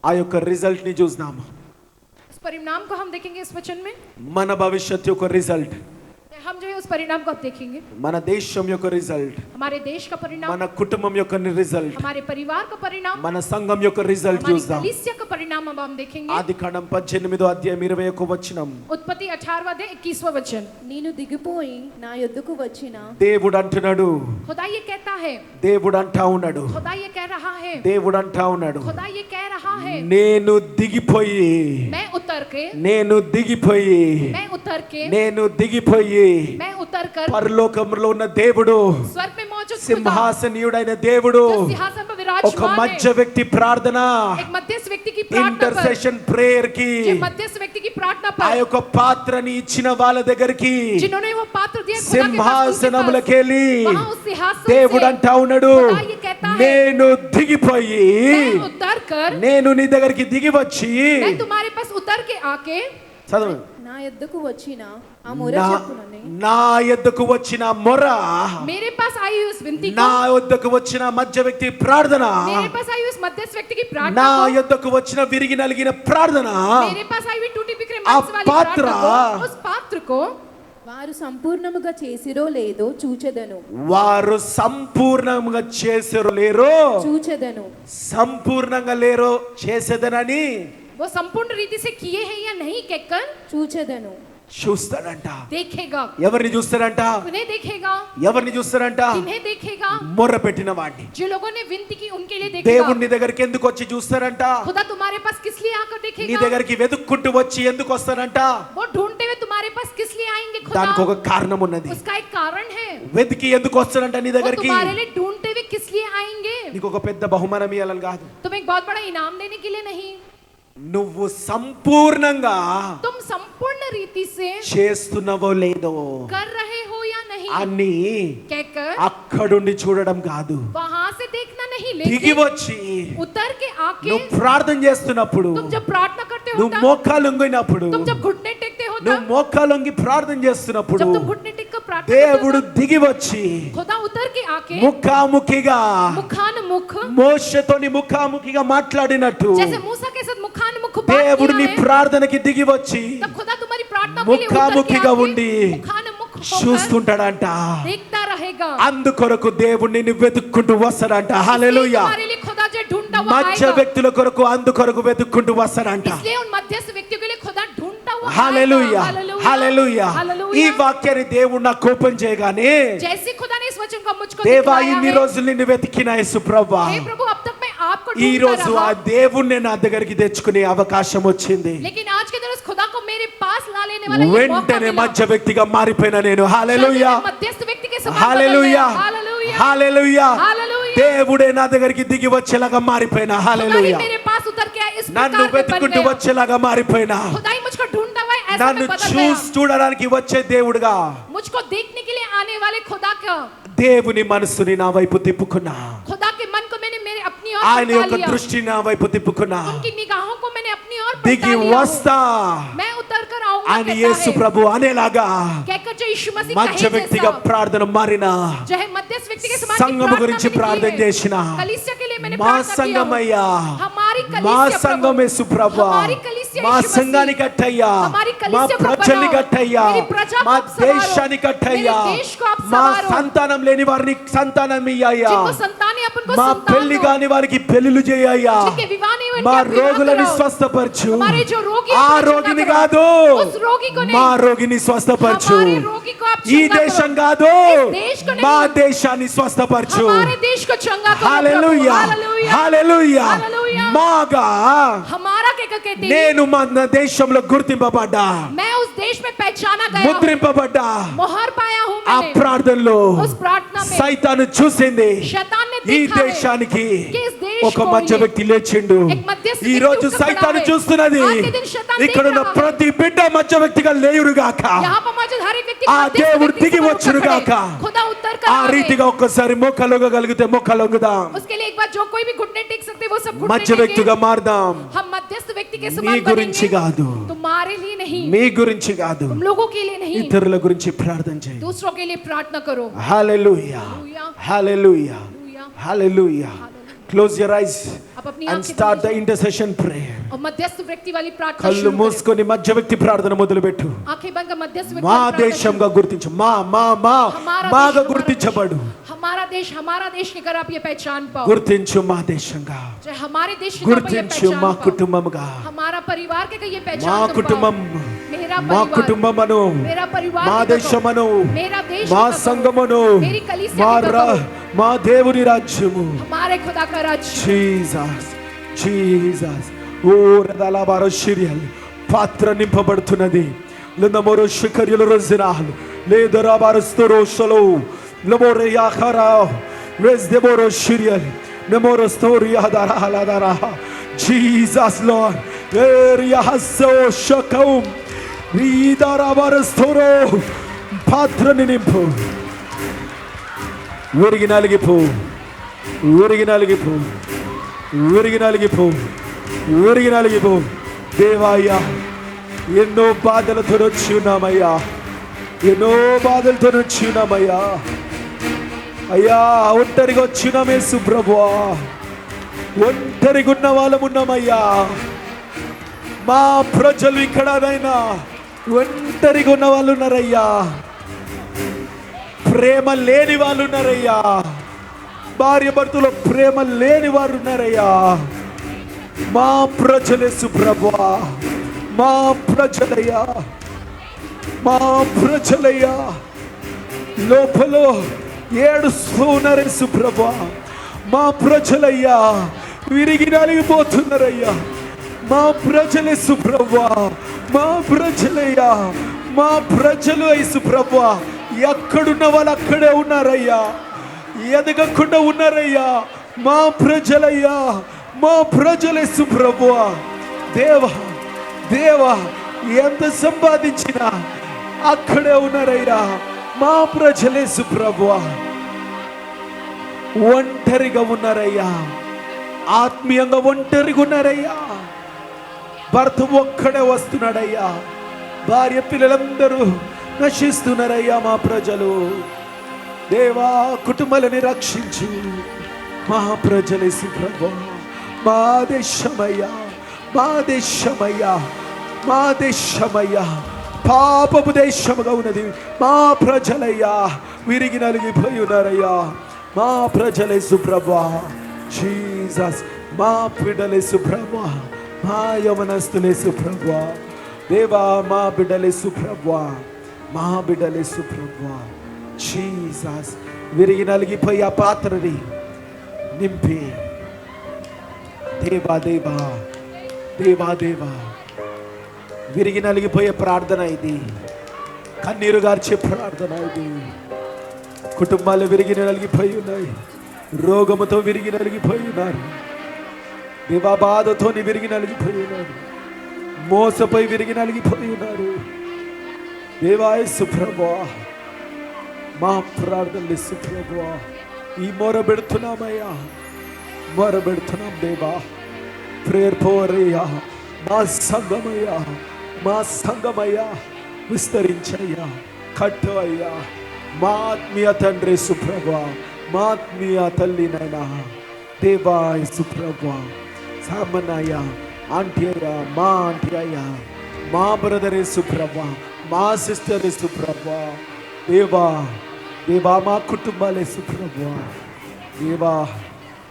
ఆ యొక్క రిజల్ట్ ని చూద్దాము. इस परिणाम को हम देखेंगे इस वचन में। మన భవిష్యత్తు యొక్క రిజల్ట్, हम जो है उस परिणाम को अब देखेंगे। మన దేశం యొక్క రిజల్ట్, हमारे देश का परिणाम, మన కుటుంబం యొక్క రిజల్ట్, हमारे परिवार का परिणाम, మన సంఘం యొక్క రిజల్ట్ हमारी చూద్దాం. कलीसिया का परिणाम अब हम देखेंगे। ఆదికాండం 18వ అధ్యాయం 21వ వచనం. उत्पत्ति 18वां अध्याय 21वां वचन। నేను దిగిపోయి నా యొద్దకు వచ్చిన దేవుడు అంటున్నాడు, खुदा ये कहता है, దేవుడు అంటా ఉన్నాడు, खुदा ये कह रहा है, దేవుడు అంటా ఉన్నాడు, खुदा ये कह रहा है, నేను దిగిపోయి, मैं उतर के, నేను దిగిపోయి, मैं उतर के, నేను దిగిపోయి मैं उतर कर పరలోకంలో ఉన్న దేవుడు, स्वर्ग में मौजूद खुदा, సింహాసనీయుడైన దేవుడు जो सिंहासन पर ఒక विराजमान మధ్య है, వ్యక్తి ప్రార్థన, एक मध्यस्थ व्यक्ति की प्रार्थना पर, ఇంటర్సెషన్ ప్రేయర్ కి जो मध्यस्थ व्यक्ति की प्रार्थना ఆ पर, యొక్క పాత్రని ఇచ్చిన వాళ్ళ దగ్గరికి जिन्होंने वो पात्र दिया खुदा के पास, సింహాసనములకి వెళ్ళి वहाँ उस सिंहासन దేవుడు से అంటా ఉన్నాడు, खुदा ये कहता है, నేను దిగిపోయి, मैं उतर कर, నేను నీ దగ్గరికి దిగి వచ్చి, मैं तुम्हारे पास उतर के आके, చదువు, నా యొద్దకు వచ్చిన ఆ మొర నా చెప్పునని నా యొద్దకు వచ్చిన మొర, मेरे पास आई हुई उस विनती నా को, యొద్దకు వచ్చిన మధ్య వ్యక్తి ప్రార్థన, मेरे पास आई हुई उस मध्यस्थ व्यक्ति की నా प्रार्थना को, యొద్దకు వచ్చిన విరిగి నలిగిన ప్రార్థన, मेरे पास आई हुई टूटी बिखरे ఆ मांस वाली पात्र, प्रार्थना को, उस पात्र को వారు సంపూర్ణముగా చేసిరో లేదో చూచెదను వారు సంపూర్ణంగా చేసారో లేరో, చూచెదను సంపూర్ణంగా లేరో చేసేదనని वो संपूर्ण रीति से किए हैं या नहीं कहकर చూచెదను చూస్తాడంట. देखेगा। ఎవరిని చూస్తాడంట? उन्हें देखेगा, ఎవరిని చూస్తాడంట? किन्हें देखेगा? మొర్ర పెట్టిన వాడిని. जो लोगों ने विनती की उनके लिए देखेगा। దేవుని దగ్గరికి ఎందుకు వచ్చి చూస్తారంట? खुदा तुम्हारे पास किस लिए आकर నీ देखेगा? దగ్గరికి వెతుక్కుంటూ వచ్చి ఎందుకు వస్తారంట? वो ढूंढते हुए तुम्हारे पास किस लिए आएंगे దానికి खुदा? ఒక కారణం ఉన్నది. उसका एक कारण है। వెతికి ఎందుకు వస్తారంట నీ वो దగ్గరికి? तुम्हारे लिए ढूंढते हुए किस लिए आएंगे? నీకు ఒక పెద్ద బహుమానం ఇవ్వాలని కాదు, तुम्हें एक बहुत बड़ा इनाम देने के लिए नहीं, నువ్వు సంపూర్ణంగా तुम संपूर्ण रीति से చేస్తున్నావో లేదో कर रहे हो या नहीं అని कहकर అక్కడుండి చూడడం కాదు, वहां से देखना नहीं, దిగి लेकिन వచ్చి उतर के आके నువ్వు ప్రార్థన చేస్తున్నప్పుడు, तुम जब प्रार्थना करते हो నువ్వు तब, మోకాలు వంగినప్పుడు, तुम जब घुटने टेकते हो నువ్వు तब, మోకాలు వంగి ప్రార్థన చేస్తున్నప్పుడు जब तुम घुटने टेक कर प्रार्थना करते దేవుడు हो तब, దిగి వచ్చి खुदा उतर के आके ముఖాముఖిగా मुखानुमुख, మోషతోని ముఖాముఖిగా మాట్లాడినట్టు जैसे मूसा के साथ मुखानुमुख बात దేవుడు నీ किया है, ప్రార్థనకి దిగి వచ్చి तब खुदा तुम्हारी प्रार्थना के लिए उतर के ముఖాముఖిగా आके ఉండి मुखानुमुख होकर చూస్తుంటాడంట. देखता रहेगा। అందుకొరకు దేవుడు నిన్ను వెతుక్కుంటూ వస్తాడంట. इसलिए హల్లెలూయా. तुम्हारे लिए खुदा जो ढूंढता हुआ మధ్య आएगा, వ్యక్తుల కొరకు అందుకొరకు వెతుక్కుంటూ వస్తాడంట. इसलिए उन मध्यस्थ व्यक्तियों के लिए खुदा ढूंढता हुआ హల్లెలూయా, आएगा। హల్లెలూయా. ఈ हालेलुया। వాక్యాన్ని దేవుడు నాకు ఓపెన్ చేయగానే, जैसे खुदा ने इस वचन को मुझको దేవా दिखलाया ఇన్ని है, రోజులు నిన్ను వెతికిన యేసు ప్రభువా, हे प्रभु अब तक मैं आपको ఈ ढूंढता రోజు ఆ रहा, దేవుణ్ణి నా దగ్గరికి తెచ్చుకునే అవకాశం వచ్చింది. लेकिन आज के दिन उस खुदा को मेरे पास ला लेने वाला ये मौका వెంటనే मिला। మధ్య వ్యక్తిగా మారిపోయిన నేను. హల్లెలూయా, मैं मध्यस्थ व्यक्ति के समान హల్లెలూయా, बदल गया। हालेलुया, హల్లెలూయా. हालेलुया। దేవుడే నా దగ్గరికి దిగి వచ్చేలాగా మారిపోయినా. खुदा ही హల్లెలూయా. मेरे पास उतर के आया, इस నన్ను प्रकार में बन వెతుక్కుంటూ गया। వచ్చేలాగా మారిపోయినా. खुदा ही मुझको ढूंढता हुआ ऐसा నన్ను में बदल गया। చూడడానికి వచ్చే దేవుడుగా मुझको देखने के लिए आने वाले खुदा का, దేవుని మనసుని నా వైపు తిప్పుకున్నా. खुदा के मन को मैंने मेरे अपनी ओर ఆయన पलटा యొక్క लिया। దృష్టి నా వైపు తిప్పుకున్నా. उनकी निगाहों को मैंने अपनी ओर దిగి पलटा लिया। వస్తా मैं उतर कर आऊंगा ఆయన कहता యేసు है। ప్రభు అనేలాగా कहकर जो यीशु मसीह మధ్య कहे వ్యక్తిగా जैसा, ప్రార్థన మారిన जो है मध्यस्थ व्यक्ति के समान की సంఘము प्रार्थना గురించి मैंने की ప్రార్థన है। చేసిన कलीसिया के लिए मैंने మా प्रार्थना किया సంఘమయ్యా, हूँ। हमारी మా कलीसिया సంఘం प्रभु, యేసు ప్రభు, हमारी कलीसिया మా यीशु मसीह, సంఘాన్ని కట్టయ్యా, हमारी మా कलीसिया को ప్రజల్ని बनाओ, కట్టయ్యా, मेरी प्रजा को మా आप संवारो, దేశాన్ని కట్టయ్యా, मेरे देश को आप మా संवारो, సంతానం లేని వారిని సంతానం ఇయ్యయ్యా, जिनको संतान है अपन को మా संतान పెళ్లి दो, కాని వారికి పెళ్లిలు చేయయ్యా, जिनके विवाह नहीं हुए మా उनके विवाह రోగులని कराओ, స్వస్థపరచు. हमारे जो रोगी ఆ हैं, उनको రోగిని चंगा కాదు, करो। उस रोगी को మా नहीं, రోగిని స్వస్థపరచు. हमारे रोगी को आप ఈ चंगा దేశం करो। కాదు, इस देश को नहीं, మా దేశాన్ని స్వస్థపరచు. हमारे देश को चंगा करो प्रभु। హల్లెలూయా, हालेलुया, హల్లెలూయా. हालेलुया। మాగా हमारा के कहती, నేను మన దేశంలో గుర్తింపబడ్డా, मैं उस देश में पहचाना गया हूं, ముద్రింపబడ్డా. मोहर पाया हूं ఆ मैंने। ప్రార్థనలో उस प्रार्थना में సైతాను చూసింది, शैतान ने ఈ देखा है దేశానికి कि इस देश ఒక को మధ్య ये వ్యక్తి లేచిండు. एक मध्यस्थ ఈ व्यक्ति రోజు उठकर సైతాను खड़ा है। చూస్తున్నది, आज के दिन शैतान ఇక్కడ देख ఉన్న रहा है। ప్రతి బిడ్డ మధ్య వ్యక్తిగా లేయురుగాక, यहाँ पर मौजूद हर एक व्यक्ति ఆ मध्यस्थ దేవుడు व्यक्ति దిగి से ऊपर వచ్చునుగాక. खड़े। खुदा उतर कर ఆ आवे। రీతిగా ఒక్కసారి మోకాలుగలిగితే మోకాలుగుదాం. उसके लिए एक बार जो कोई भी घुटने टेक सकते वो सब घुटने మధ్య వ్యక్తిగా टेकें। మారదాం. हम मध्यस्थ व्यक्ति के మీ समान గురించి बनेंगे। కాదు, तुम्हारे लिए नहीं, మీ గురించి కాదు, तुम लोगों के लिए नहीं, ఇతరుల గురించి ప్రార్థన చేయండి. दूसरों के लिए प्रार्थना करो। హల్లెలూయా, హల్లెలూయా, హల్లెలూయా. Close your eyes आप अपनी and आंखें start बंद the intercession prayer. और मध्यस्थ व्यक्ति वाली प्रार्थना కళ్ళు शुरू करें। మూసుకొని మధ్య వ్యక్తి ప్రార్థన మొదలుపెట్టు. आंखें बंद कर मध्यस्थ व्यक्ति మా वाली प्रार्थना దేశంగా గుర్తించు, మా మా మా हमारा మాగా देश, గుర్తించబడు. हमारा देश के कर आप ये पहचान पाओ। గుర్తించు మా దేశంగా, चाहे हमारे देश के नाम पर ये గుర్తించు पहचान మా पाओ। కుటుంబంగా, हमारा परिवार के ये మా पहचान तुम కుటుంబం, पाओ। मेरा మా परिवार, కుటుంబమను, मेरा परिवार మా की करो। దేశమను, मेरा देश మా की करो। సంఘమును, मेरी कलीसिया మా की करो। మా దేవుని రాజ్యము. हमारे खुदा का राज्य। Jesus, Jesus. ఓ రదలాబారో షిరియల్ పాత్ర నింపబడుతున్నది. లందమోరో షికరియల రోజనాల్ లేదరాబారో స్తోరోషలో లమోరే యాఖరా వెస్దెమోరో షిరియల్ నమోరో స్తోరియా దరాలాదరా. జీసస్ లార్డ్ ఏరియా హస్సో షకౌం రీదరాబారో స్తోరో పాత్రని నింపు. ఊరికి నలిగిపో, ఊరికి నలిగిపో, ఊరికి నలిగిపో, ఊరికి నలిగిపో. దేవాయ్యా, ఎన్నో బాధలతో వచ్చి ఉన్నామయ్యా, ఎన్నో బాధలతో వచ్చి ఉన్నామయ్యా. అయ్యా, ఒంటరిగా వచ్చినామే సుప్రభువా, ఒంటరిగా ఉన్న వాళ్ళం ఉన్నామయ్యా. మా ప్రజలు ఇక్కడనైనా ఒంటరిగా ఉన్న వాళ్ళు ఉన్నారయ్యా, ప్రేమ లేని వాళ్ళు ఉన్నారయ్యా, భార్య భర్తలో ప్రేమ లేని వారు ఉన్నారయ్యా. మా ప్రజలే సుప్రభువా, మా ప్రజలయ్యా, మా ప్రజలయ్యా, లోపల ఏడుస్తూ ఉన్నారే సుప్రభువా. మా ప్రజలయ్యా విరిగి నలిగిపోతున్నారయ్యా. మా ప్రజలే సుప్రభువా, మా ప్రజలయ్యా, మా ప్రజలు ఐసు ప్రభువా. ఎక్కడున్న వాళ్ళు అక్కడే ఉన్నారయ్యా, ఎదగకుండా ఉన్నారయ్యా. మా ప్రజలయ్యా, మా ప్రజలే సుప్రభువా. దేవా, దేవా, ఎంత సంపాదించినా అక్కడే ఉన్నారయ్యా. మా ప్రజలే సుప్రభువా, ఒంటరిగా ఉన్నారయ్యా, ఆత్మీయంగా ఒంటరిగా ఉన్నారయ్యా. భర్త ఒక్కడే వస్తున్నాడయ్యా, భార్య పిల్లలందరూ నశిస్తున్నారయ్యా. మా ప్రజలు దేవా, కుటుంబాలని రక్షించు. మా ప్రజలే సుప్రభువా, మా దేశమయ్యా, మా దేశమయ్యా, మా దేశమయ్యా పాపపు దేశముగా ఉన్నది. మా ప్రజలయ్యా విరిగి నలిగిపోయి ఉన్నారయ్యా. మా ప్రజలే సుప్రభువా. జీసస్, మా బిడ్డలే సుప్రభువా, మా యవనస్తులే సుప్రభువా. దేవా, మా బిడ్డలే సుప్రభువా, మా బిడ్డలే సుప్రభువా. జీసస్, విరిగి నలిగిపోయి ఆ పాత్రని నింపి దేవా, దేవా, దేవా, దేవా. విరిగి నలిగిపోయే ప్రార్థన ఇది, కన్నీరు గార్చే ప్రార్థన ఇది. కుటుంబాలు విరిగి నలిగిపోయి ఉన్నాయి, రోగముతో విరిగి నలిగిపోయి ఉన్నారు, దేవా బాధతో విరిగి నలిగిపోయి ఉన్నారు, మోసపై విరిగి నలిగిపోయి ఉన్నారు. దేవా యేసు ప్రభువా, మా ప్రార్థనలు యేసు ప్రభువా, ఈ మొర పెడుతున్నామయ్యా, మొర పెడుతున్నాం దేవా. ప్రేయర్ పోరయ్యా, మా సంఘమయ్యా, మా సంఘమయ్యా విస్తరించయ్యా, కట్టు అయ్యా. మా ఆత్మీయ తండ్రి సుప్రభా, మా ఆత్మీయ తల్లినైనా దేవా యేసు ప్రభువా. సామన్నయ్యా, ఆంటీ అయ్యా, మా ఆంటీ అయ్యా, మా బ్రదర్ యేసు ప్రభువా, మా సిస్టర్ యేసు ప్రభువా. దేవా, దేవా, మా కుటుంబాలు యేసు ప్రభువా. దేవా,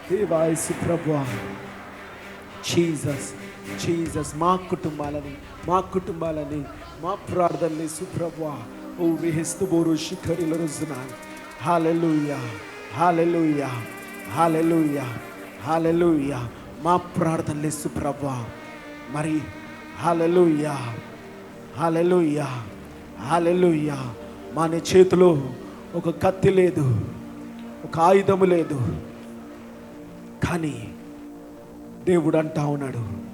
దేవా యేసు ప్రభువా. జీసస్, జీసస్, మా కుటుంబాలని, మా కుటుంబాలని, మా ప్రార్థనలు యేసు ప్రభువా. ఓ విహిస్తు బోరు శిఖరిల రోజున హల్లెలూయా, హల్లెలూయా, హల్లెలూయా, హల్లెలూయా. మా ప్రార్థనలు యేసు ప్రభువా. మరి హల్లెలూయా, హల్లెలూయా, హల్లెలూయా. మన చేతిలో ఒక కత్తి లేదు, ఒక ఆయుధము లేదు, కానీ దేవుడు అంటా ఉన్నాడు,